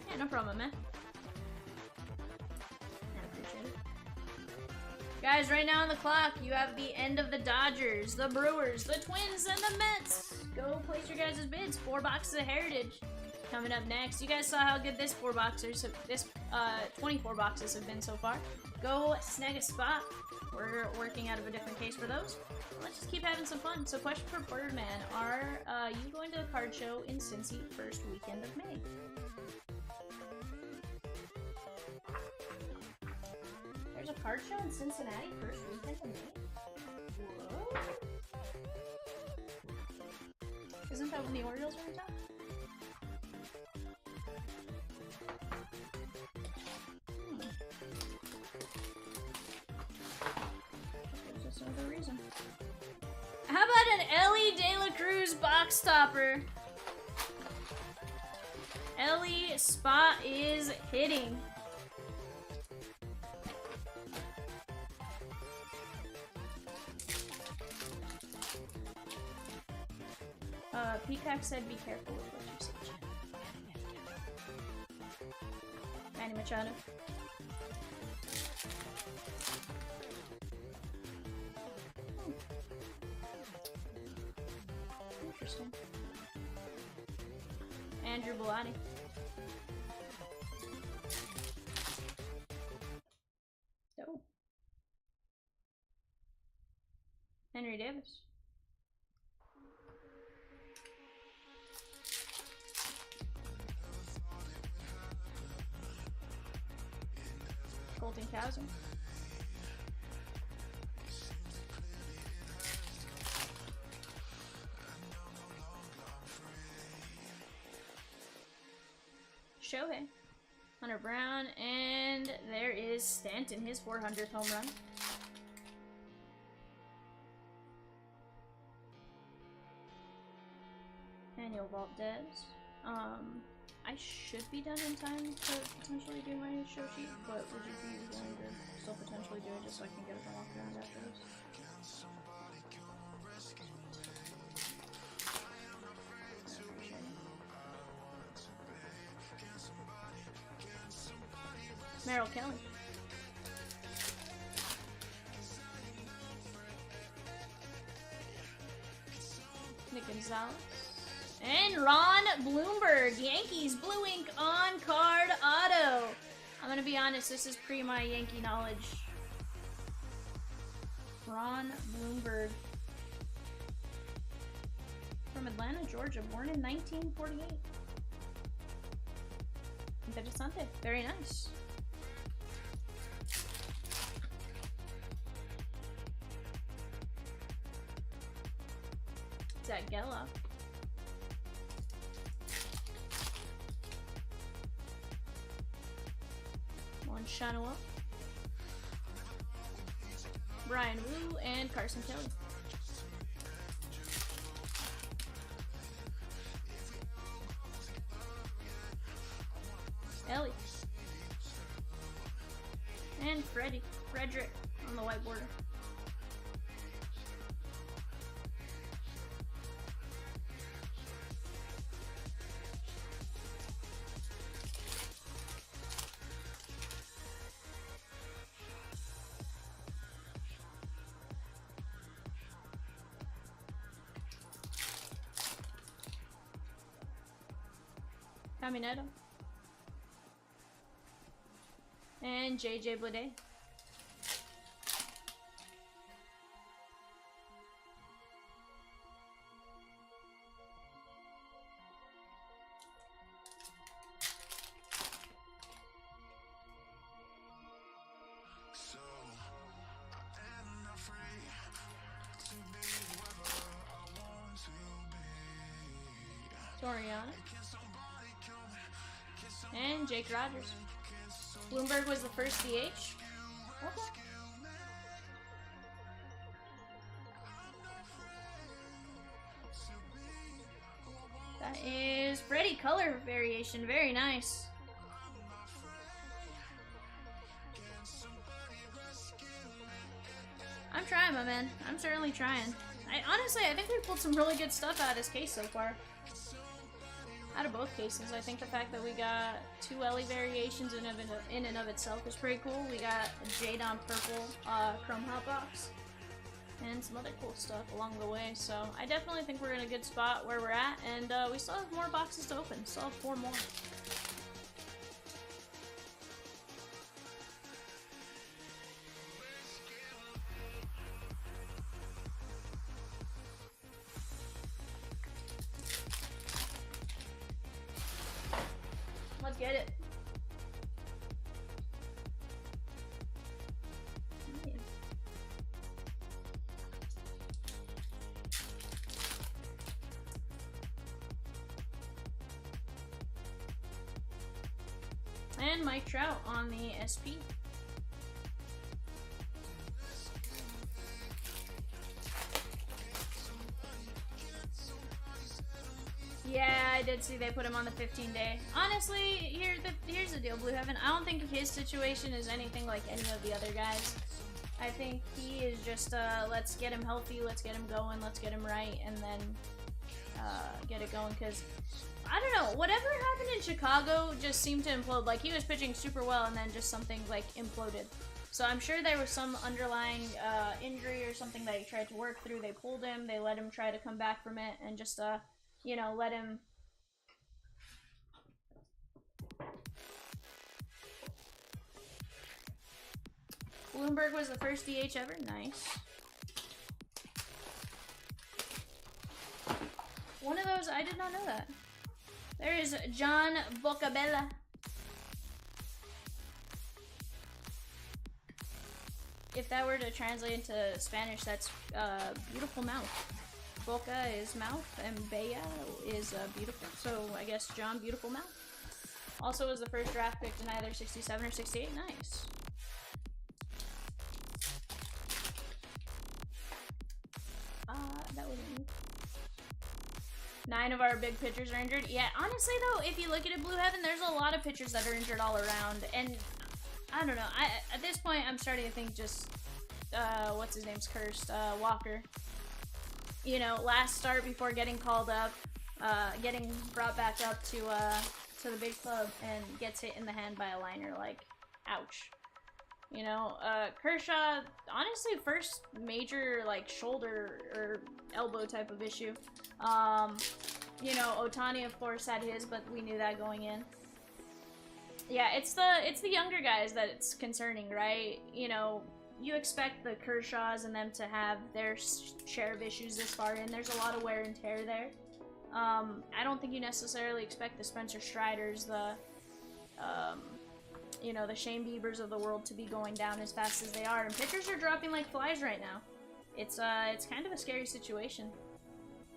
Yeah, no problem, man. Guys, right now on the clock, you have the end of the Dodgers, the Brewers, the Twins, and the Mets. Go place your guys' bids. 4 boxes of Heritage coming up next. You guys saw how good this 24 boxes have been so far. Go snag a spot. We're working out of a different case for those. Let's just keep having some fun. So question for Birdman, are you going to the card show in Cincy first weekend of May? There's a card show in Cincinnati first weekend of May? Whoa. Isn't that when the Orioles are in town? There's just another reason. How about an Ellie De La Cruz box topper? Ellie spot is hitting. Peacock said be careful with what you say. Manny Machado. Interesting. Andrew Bellotti. Oh. Henry Davis. Milton Chasm. Shohei, Hunter Brown, and there is Stanton, his 400th home run. Annual Valdez. I should be done in time to potentially do my show sheet, but would you be willing to still potentially do it just so I can get up and walk around after this? Merrill Kelly. Nick Gonzalez. And Ron Bloomberg. Yankees blue ink on card auto. I'm gonna be honest, this is pre my Yankee knowledge. Ron Bloomberg. From Atlanta, Georgia. Born in 1948. Interessante. Very nice. Zach Gella. One Shanoa. Brian Wu and Carson Kelly. Ellie. And Frederick on the white border. Caminero. And JJ Bleday. Soriano. And Jake Rogers. Bloomberg was the first DH. Okay. That is Freddie color variation. Very nice. I'm trying, my man. I'm certainly trying. Honestly, I think we pulled some really good stuff out of this case so far. Out of both cases, I think the fact that we got 2 Ellie variations in and of itself is pretty cool. We got a Jade on purple Chrome Hot Box and some other cool stuff along the way. So I definitely think we're in a good spot where we're at, and we still have more boxes to open. Still have 4 more. Let's get it. And Mike Trout on the SP. Yeah, I did see they put him on the 15-day. Honestly, here's the deal, Blue Heaven. I don't think his situation is anything like any of the other guys. I think he is just, let's get him healthy, let's get him going, let's get him right, and then get it going, because, I don't know, whatever happened in Chicago just seemed to implode. Like, he was pitching super well, and then just something, like, imploded. So I'm sure there was some underlying injury or something that he tried to work through. They pulled him, they let him try to come back from it, and just, you know, let him... Bloomberg was the first DH ever. Nice. One of those, I did not know that. There is John Bocabella. if that were to translate into Spanish, that's beautiful mouth. Boca is mouth, and Bella is beautiful. So I guess John Beautiful Mouth. Also was the first draft picked in either 67 or 68. Nice. That wasn't me. 9 of our big pitchers are injured. Yeah, honestly though, if you look at it, Blue Heaven, there's a lot of pitchers that are injured all around, and I don't know. At this point, I'm starting to think just what's his name's cursed, Walker. You know, last start before getting called up, getting brought back up to the big club, and gets hit in the hand by a liner. Like, ouch. You know, Kershaw, honestly, first major, like, shoulder or elbow type of issue. You know, Ohtani, of course, had his, but we knew that going in. Yeah, it's the younger guys that it's concerning, right? You know, you expect the Kershaws and them to have their share of issues this far in. There's a lot of wear and tear there. I don't think you necessarily expect the Spencer Striders, the, you know, the Shane Biebers of the world to be going down as fast as they are. And pitchers are dropping like flies right now. It's kind of a scary situation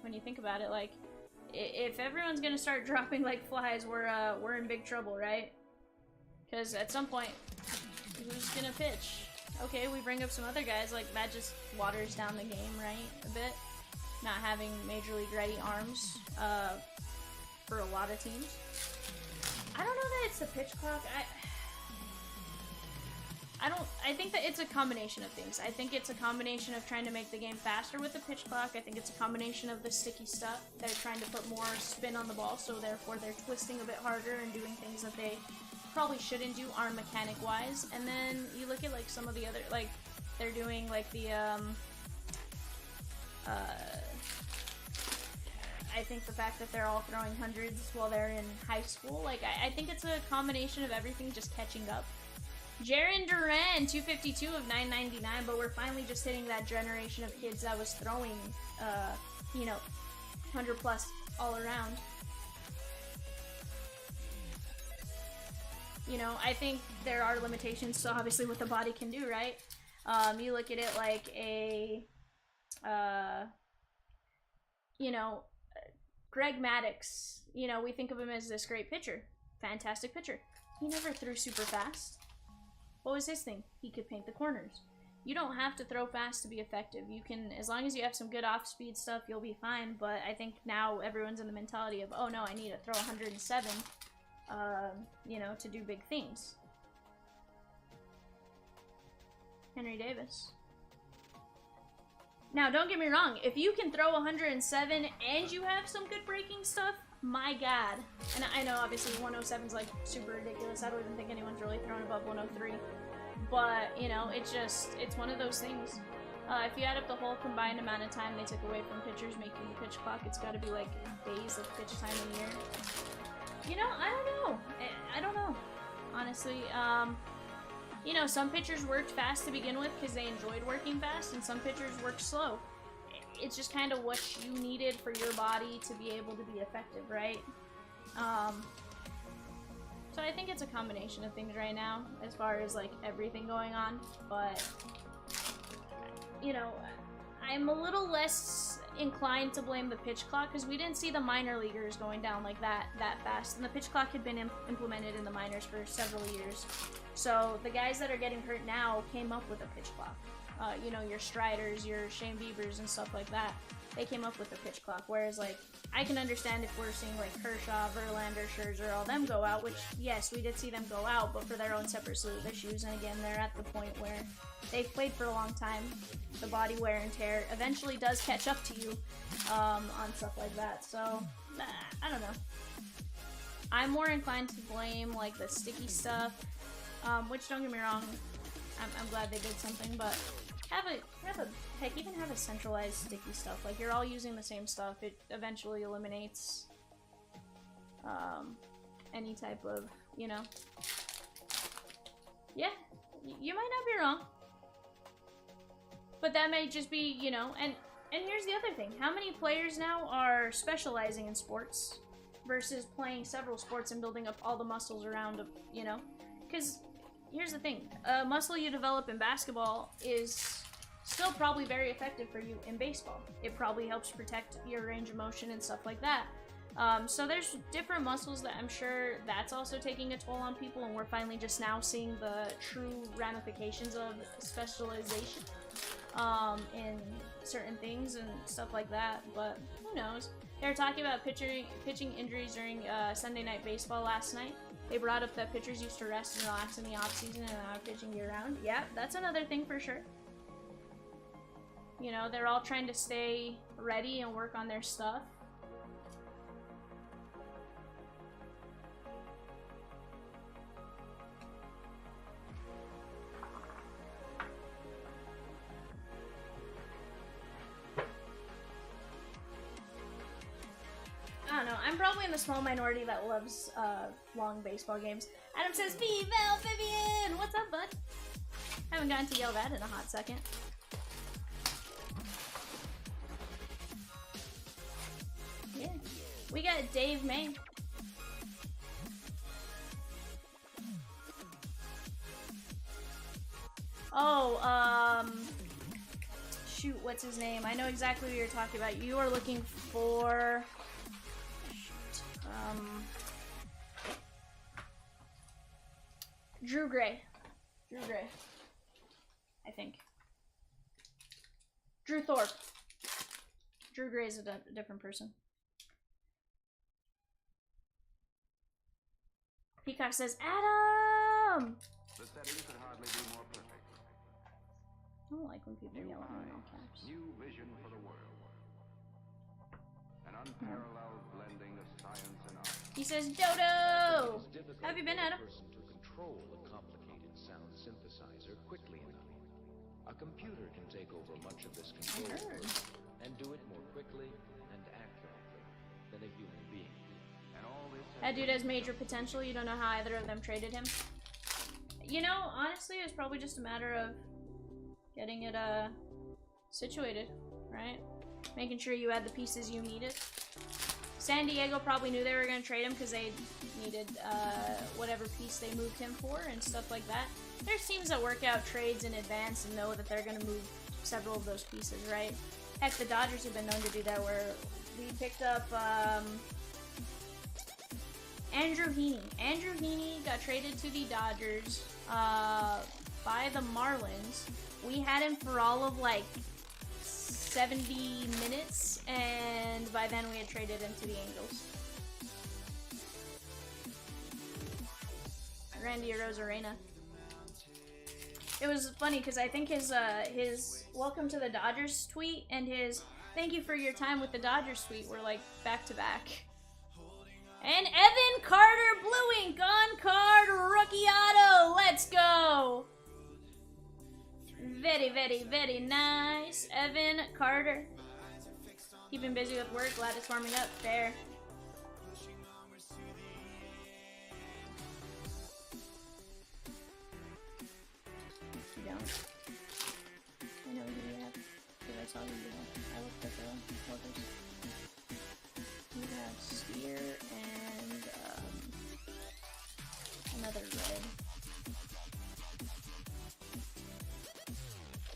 when you think about it. Like, if everyone's gonna start dropping like flies, we're in big trouble, right? Because at some point, who's gonna pitch? Okay, we bring up some other guys, like, that just waters down the game, right, a bit? Not having Major League ready arms, for a lot of teams. I don't know that it's the pitch clock. I think that it's a combination of things. I think it's a combination of trying to make the game faster with the pitch clock. I think it's a combination of the sticky stuff. They're trying to put more spin on the ball, so therefore they're twisting a bit harder and doing things that they probably shouldn't do arm mechanic wise. And then you look at like some of the other, like, they're doing like the I think the fact that they're all throwing hundreds while they're in high school, like, I think it's a combination of everything just catching up. Jaron Duran, 252 of 999, but we're finally just hitting that generation of kids that was throwing, you know, 100 plus all around. You know, I think there are limitations to obviously what the body can do, right? You look at it like a, you know, Greg Maddux. You know, we think of him as this great pitcher. Fantastic pitcher. He never threw super fast. What was his thing? He could paint the corners. You don't have to throw fast to be effective. You can, as long as you have some good off-speed stuff, you'll be fine. But I think now everyone's in the mentality of, oh no, I need to throw 107, you know, to do big things. Henry Davis. Now, don't get me wrong. If you can throw 107 and you have some good breaking stuff, my god. And I know, obviously, 107's like super ridiculous. I don't even think anyone's really thrown above 103. But, you know, it's one of those things. If you add up the whole combined amount of time they took away from pitchers making the pitch clock, it's got to be like days of pitch time a year. You know, I don't know. I don't know. Honestly, you know, some pitchers worked fast to begin with because they enjoyed working fast, and some pitchers worked slow. It's just kind of what you needed for your body to be able to be effective, right? So I think it's a combination of things right now, as far as, like, everything going on, but, you know, I'm a little less inclined to blame the pitch clock, because we didn't see the minor leaguers going down like that fast, and the pitch clock had been implemented in the minors for several years. So the guys that are getting hurt now came up with a pitch clock. You know, your Striders, your Shane Biebers and stuff like that, they came up with a pitch clock. Whereas, like, I can understand if we're seeing, like, Kershaw, Verlander, Scherzer, all them go out, which, yes, we did see them go out, but for their own separate slew of issues. And again, they're at the point where they've played for a long time. The body wear and tear eventually does catch up to you on stuff like that. So, I don't know. I'm more inclined to blame, like, the sticky stuff, which, don't get me wrong, I'm glad they did something, but heck, even have a centralized sticky stuff. Like, you're all using the same stuff. It eventually eliminates any type of, you know. Yeah, you might not be wrong. But that may just be, you know, and here's the other thing. How many players now are specializing in sports versus playing several sports and building up all the muscles around, you know? Because here's the thing. A muscle you develop in basketball is still probably very effective for you in baseball. It probably helps protect your range of motion and stuff like that. So there's different muscles that I'm sure that's also taking a toll on people, and we're finally just now seeing the true ramifications of specialization in certain things and stuff like that, but who knows. They were talking about pitching injuries during Sunday Night Baseball last night. They brought up that pitchers used to rest and relax in the off-season and are pitching year-round. Yeah, that's another thing for sure. You know, they're all trying to stay ready and work on their stuff. I don't know. I'm probably in the small minority that loves long baseball games. Adam says, Vival Vivian! What's up, bud? Haven't gotten to yell that in a hot second. Yeah. We got Dave May. Oh, shoot, what's his name? I know exactly what you're talking about. You are looking for... Drew Gray. Drew Gray. I think. Drew Thorpe. Drew Gray is a different person. Peacock says, Adam! The setting could hardly be more perfect. I don't like when people yell at me in all caps. New vision for the world. An unparalleled blending of science and art. He says, Dodo! How have you been, Adam? To control a complicated sound synthesizer quickly enough. A computer can take over much of this control work and do it more quickly and accurately than a human being. And all this That dude has major potential. You don't know how either of them traded him. You know, honestly, it's probably just a matter of getting it situated, right? Making sure you had the pieces you needed. San Diego probably knew they were going to trade him because they needed whatever piece they moved him for and stuff like that. There's teams that work out trades in advance and know that they're going to move several of those pieces, right? Heck, the Dodgers have been known to do that, where we picked up Andrew Heaney. Andrew Heaney got traded to the Dodgers by the Marlins. We had him for all of like 70 minutes, and by then we had traded him to the Angels. Randy Arozarena. It was funny because I think his welcome to the Dodgers tweet and his thank you for your time with the Dodgers tweet were like back to back. And Evan Carter Blue Ink on card rookie auto. Let's go. Very, very, very nice. Evan Carter. Keeping busy with work. Glad it's warming up. Fair. You don't. I know who you have. Because I saw who you have. I looked at the photos. We have Steer and another red.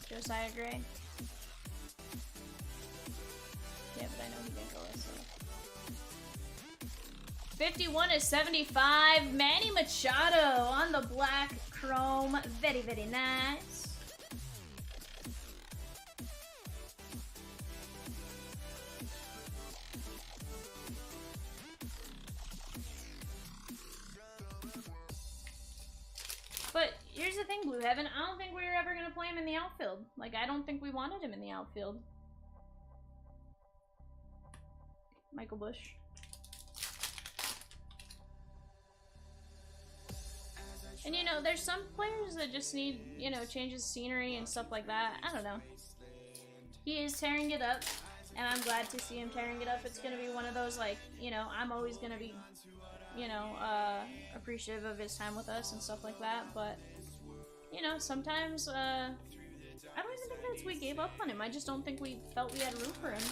Josiah Gray. Yeah, but I know he didn't go with so. 51 is 75. Manny Machado on the black chrome. Very, very nice. But here's the thing, Blue Heaven. I don't think we were ever going to play him in the outfield. Like, I don't think we wanted him in the outfield. Michael Bush. And, you know, there's some players that just need, you know, changes of scenery and stuff like that. I don't know. He is tearing it up, and I'm glad to see him tearing it up. It's going to be one of those, like, you know, I'm always going to be, you know, appreciative of his time with us and stuff like that, but, you know, sometimes, I don't even think that's we gave up on him. I just don't think we felt we had room for him.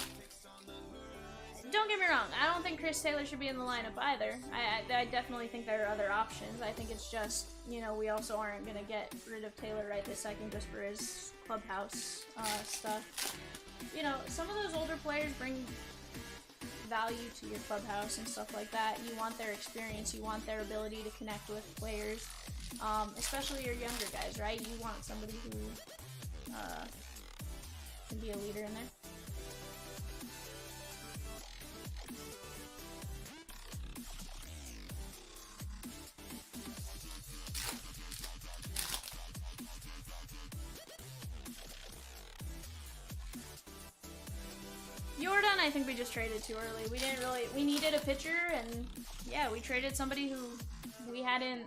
don't get me wrong, I don't think Chris Taylor should be in the lineup either. I definitely think there are other options. I think it's just, you know, we also aren't going to get rid of Taylor right this second just for his clubhouse stuff. You know, some of those older players bring value to your clubhouse and stuff like that. You want their experience, you want their ability to connect with players, especially your younger guys, right? You want somebody who can be a leader in there. Jordan, I think we just traded too early. We needed a pitcher, and yeah, we traded somebody who we hadn't,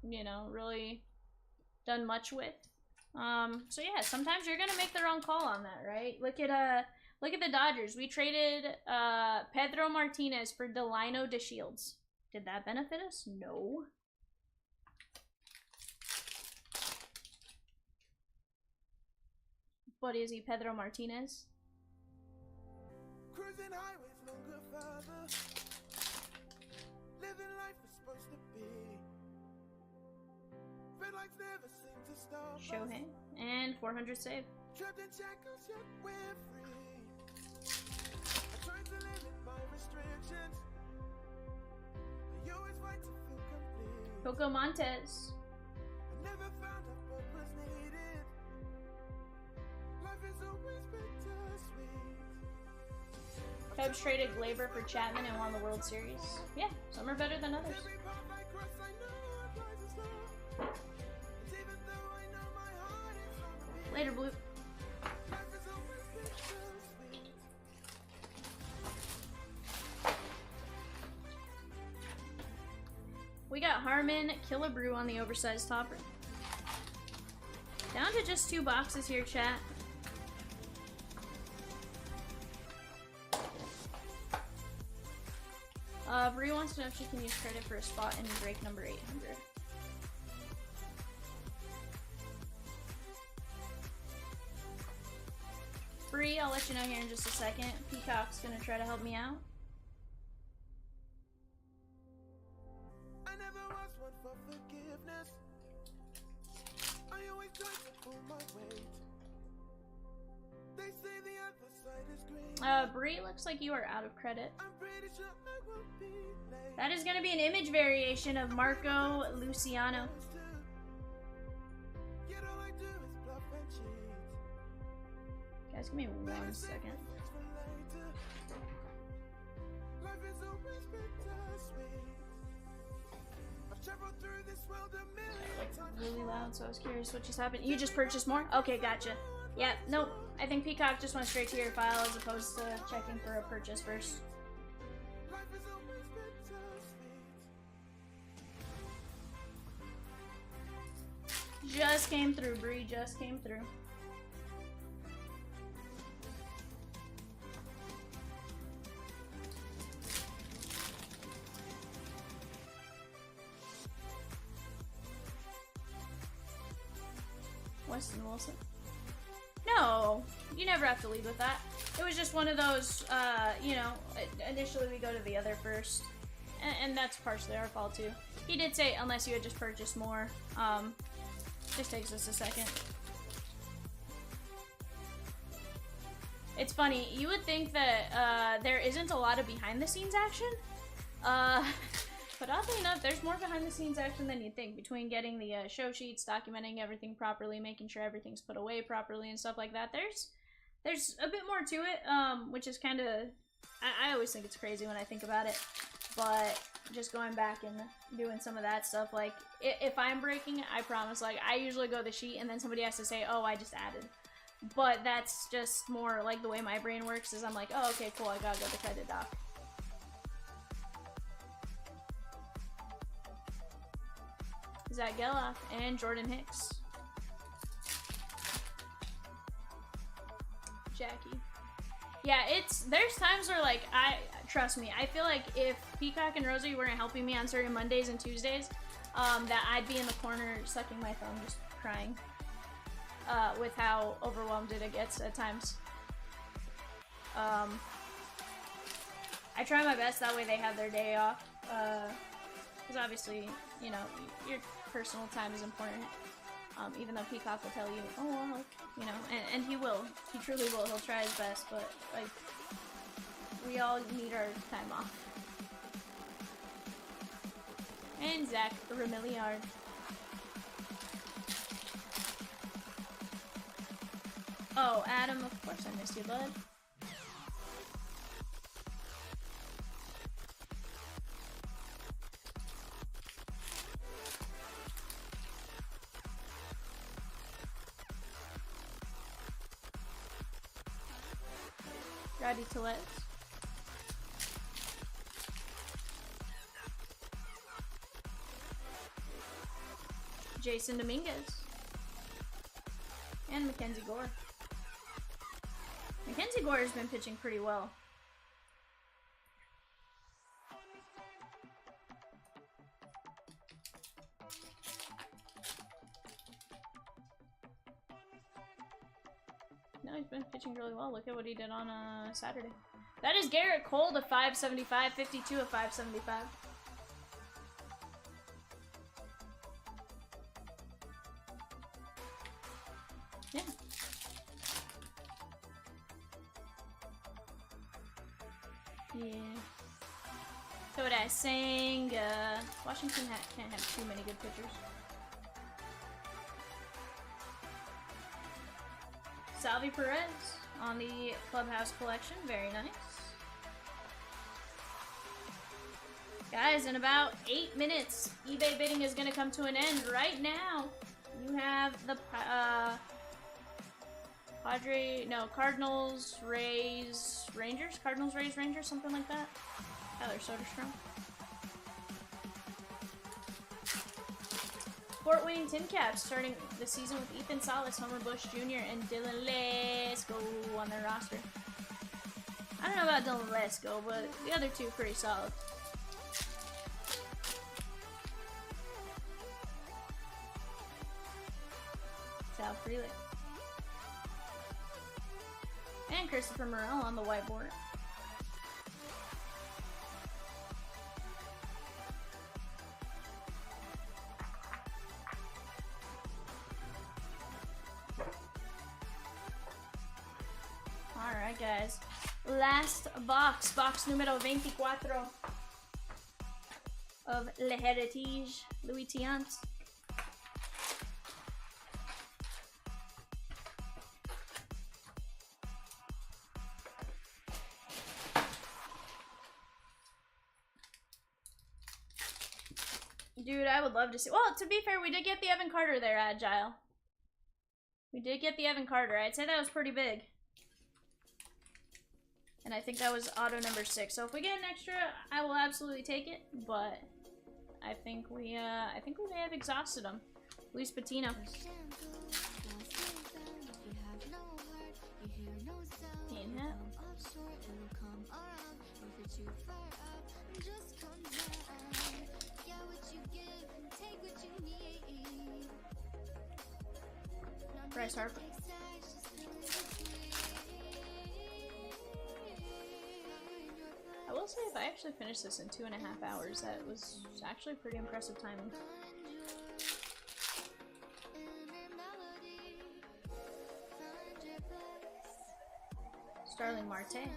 you know, really done much with. So yeah, sometimes you're gonna make the wrong call on that, right? Look at the Dodgers. We traded Pedro Martinez for Delino DeShields. Did that benefit us? No. But is he Pedro Martinez? Cruising highways longer further. Living life is supposed to be. Red lights never seem to stop. Show him. And 400 save. Trapped in shackles, yet we're free. I try to limit my restrictions. I always fight to feel complete. Coco Montes. I never found out what was needed. Life is always bittersweet. Cubs traded Glaber for Chapman and won the World Series. Yeah, some are better than others. Later, Blue. We got Harmon Killebrew on the oversized topper. Down to just 2 boxes here, chat. Bree wants to know if she can use credit for a spot in break number 800. Bree, I'll let you know here in just a second. Peacock's gonna try to help me out. I never was one for forgiveness. I always try to pull my weight. They say the other side is green. Bree, looks like you are out of credit. I'm pretty sure I will be late. That is going to be an image variation of Marco Luciano. Yet all I do is bluff and cheat. Guys, give me 1 second. Life is always bittersweet. I've traveled through this world a million times. Really loud, so I was curious what just happened. You just purchased more? Okay, gotcha. Yeah, nope. I think Peacock just went straight to your file as opposed to checking for a purchase first. Life is always bittersweet. Just came through, Bree. Just came through. Weston Wilson. No, you never have to lead with that. It was just one of those, you know, initially we go to the other first. And that's partially our fault too. He did say, unless you had just purchased more, just takes us a second. It's funny, you would think that there isn't a lot of behind the scenes action. But oddly enough, there's more behind the scenes action than you'd think, between getting the show sheets, documenting everything properly, making sure everything's put away properly and stuff like that. There's a bit more to it, which is kind of, I always think it's crazy when I think about it, but just going back and doing some of that stuff, like, if I'm breaking it, I promise, like, I usually go the sheet and then somebody has to say, oh, I just added. But that's just more like the way my brain works, is I'm like, oh, okay, cool, I gotta go to the credit doc. Zach Geloff and Jordan Hicks. Jackie. Yeah, there's times where, like, trust me, I feel like if Peacock and Rosie weren't helping me on certain Mondays and Tuesdays, that I'd be in the corner sucking my thumb, just crying, with how overwhelmed it gets at times. I try my best, that way they have their day off. Because obviously, you know, your personal time is important. Even though Peacock will tell you, oh, well, you know, and he will. He truly will. He'll try his best, but, like, we all need our time off. And Zach Remilliard. Oh, Adam, of course I missed you, bud. Ready to let. Jason Dominguez. And Mackenzie Gore. Mackenzie Gore has been pitching pretty well. No, he's been pitching really well. Look at what he did on Saturday. That is Garrett Cole to 575, 52 of 575. Yeah. Yeah. So what I was saying, Washington can't have too many good pitchers. Salvi Perez on the Clubhouse collection, very nice. Guys, in about 8 minutes, eBay bidding is going to come to an end. Right now, you have the Cardinals, Rays, Rangers? Cardinals, Rays, Rangers, something like that. Tyler Soderstrom. Fort Wayne Tin Caps starting the season with Ethan Salas, Homer Bush Jr., and Dylan Lesko on their roster. I don't know about Dylan Lesko, but the other two pretty solid. Sal Frelick. And Christopher Morel on the whiteboard. Alright guys, last box, box numero 24 of Le Heritage, Louis Tiant. Dude, I would love to see. Well, to be fair, we did get the Evan Carter there, Agile. We did get the Evan Carter. I'd say that was pretty big. And I think that was auto number 6. So if we get an extra, I will absolutely take it. But I think we may have exhausted them. Luis Patino. Bryce Harper. I will say, if I actually finished this in 2.5 hours, that was actually pretty impressive timing. Starling Marte.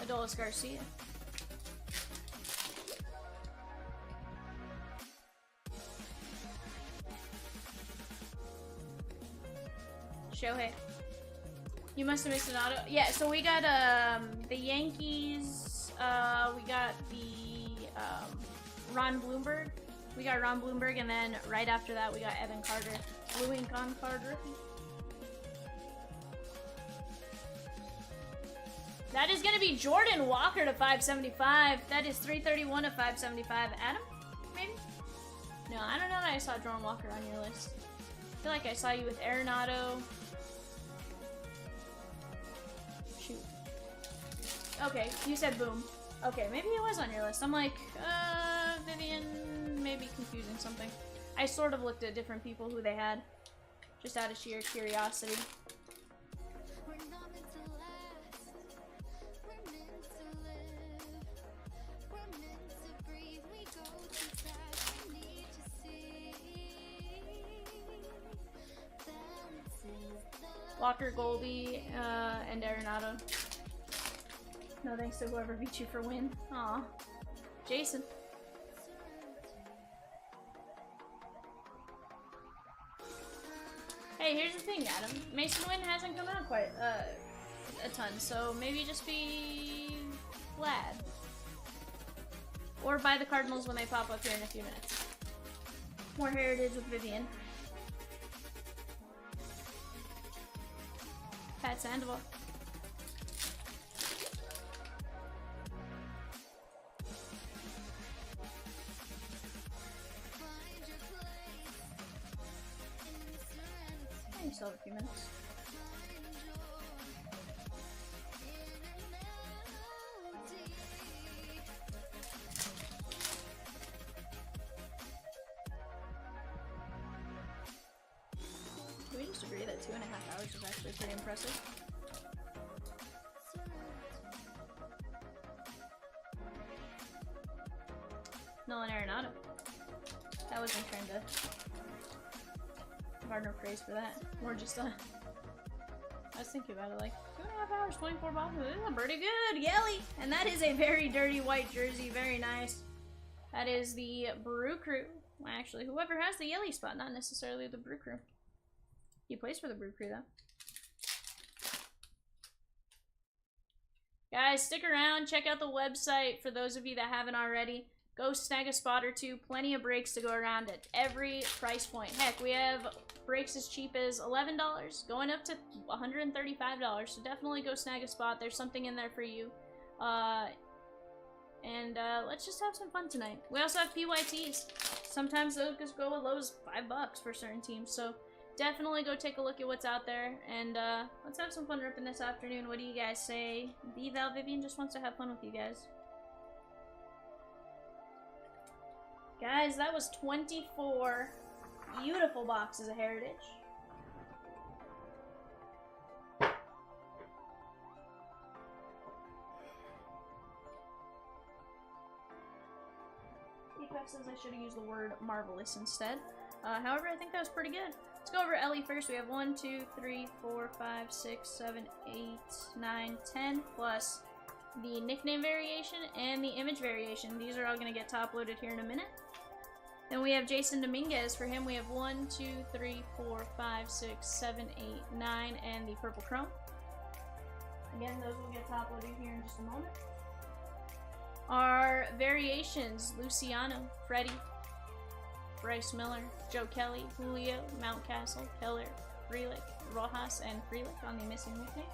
Adolis Garcia. Shohei. You must have missed an auto. Yeah, so we got the Yankees. We got the Ron Bloomberg. We got Ron Bloomberg, and then right after that we got Evan Carter. Blue ink on Carter. That is going to be Jordan Walker to 575. That is 331 to 575. Adam? Maybe? No, I don't know that I saw Jordan Walker on your list. I feel like I saw you with Arenado. Okay, you said Boom. Okay, maybe he was on your list. I'm like, Vivian, maybe confusing something. I sort of looked at different people who they had, just out of sheer curiosity. Walker, Goldie, and Arenado. No thanks to whoever beat you for win. Aw. Jason. Hey, here's the thing, Adam. Mason Wynn hasn't come out quite a ton, so maybe just be glad. Or buy the Cardinals when they pop up here in a few minutes. More Heritage with Vivian. Pat Sandoval. You still have a few minutes. Can we just agree that 2.5 hours is actually pretty impressive? Nolan Arenado. That wasn't trying to garner praise for that. More just I was thinking about it like 2.5 hours, 24 boxes. This is pretty good, Yelly! And that is a very dirty white jersey, very nice. That is the Brew Crew. Well, actually, whoever has the Yelly spot, not necessarily the Brew Crew. He plays for the Brew Crew though. Guys, stick around, check out the website for those of you that haven't already. Go snag a spot or two. Plenty of breaks to go around at every price point. Heck, we have breaks as cheap as $11, going up to $135. So definitely go snag a spot. There's something in there for you. Let's just have some fun tonight. We also have PYTs. Sometimes those just go as low as $5 for certain teams. So definitely go take a look at what's out there. And let's have some fun ripping this afternoon. What do you guys say? Val Vivian just wants to have fun with you guys. Guys, that was 24 beautiful boxes of Heritage. Apex says I should have used the word marvelous instead. However, I think that was pretty good. Let's go over Ellie first. We have 1, 2, 3, 4, 5, 6, 7, 8, 9, 10, plus the nickname variation and the image variation. These are all going to get top loaded here in a minute. Then we have Jason Dominguez. For him, we have 1, 2, 3, 4, 5, 6, 7, 8, 9, and the purple chrome. Again, those will get top loaded here in just a moment. Our variations: Luciano, Freddie, Bryce Miller, Joe Kelly, Julio, Mountcastle, Keller, Frelick, Rojas, and Frelick on the missing nickname.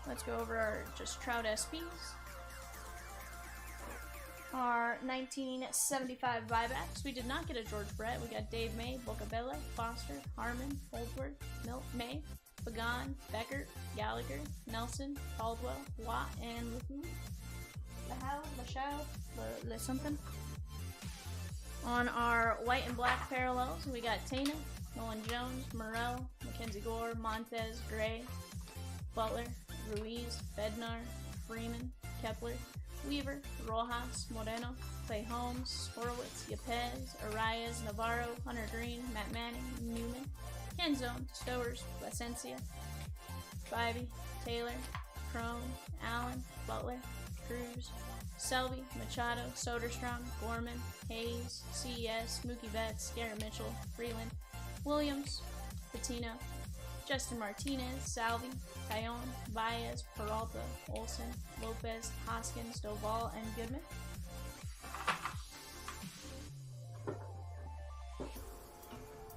Let's go over our just Trout SPs. Our 1975 buybacks. We did not get a George Brett. We got Dave May, Bocabella, Foster, Harmon, Holdsworth, May, Pagan, Beckert, Gallagher, Nelson, Caldwell, Watt, and Le something. On our white and black parallels, we got Tana, Nolan Jones, Morel, Mackenzie Gore, Montez, Gray, Butler, Ruiz, Bednar, Freeman, Kepler, Weaver, Rojas, Moreno, Clay Holmes, Horowitz, Yepez, Arias, Navarro, Hunter Green, Matt Manning, Newman, Kenzone, Stowers, Placencia, Spivey, Taylor, Crone, Allen, Butler, Cruz, Selby, Machado, Soderstrom, Gorman, Hayes, CES, Mookie Betts, Garrett Mitchell, Freeland, Williams, Patino, Justin Martinez, Salvi, Cajon, Baez, Peralta, Olsen, Lopez, Hoskins, Doval, and Goodman.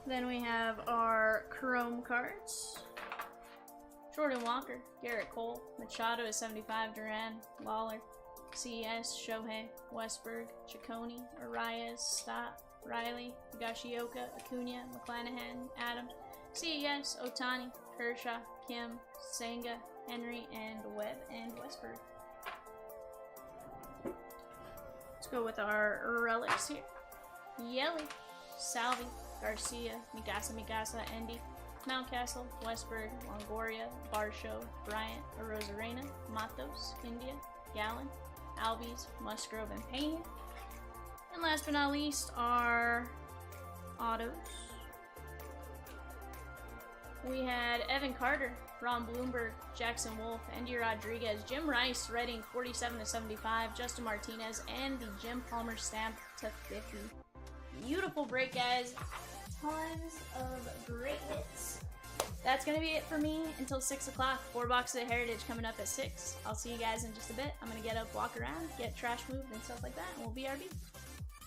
Then we have our Chrome cards. Jordan Walker, Garrett Cole, Machado is 75, Duran, Lawler, CES, Shohei, Westberg, Ciccone, Arias, Stott, Riley, Higashioka, Acuna, McClanahan, Adams, CES, Otani, Kershaw, Kim, Senga, Henry, and Webb, and Westberg. Let's go with our relics here. Yelly, Salvi, Garcia, Mikasa, Endy, Mountcastle, Westberg, Longoria, Barshow, Bryant, Arozarena, Matos, India, Gallen, Albies, Musgrove, and Payne. And last but not least, our autos. We had Evan Carter, Ron Bloomberg, Jackson Wolf, Andy Rodriguez, Jim Rice, Redding 47/75, Justin Martinez, and the Jim Palmer stamp to 50. Beautiful break, guys. Tons of great hits. That's gonna be it for me until 6 o'clock. 4 boxes of Heritage coming up at 6. I'll see you guys in just a bit. I'm gonna get up, walk around, get trash moved and stuff like that, and we'll BRB.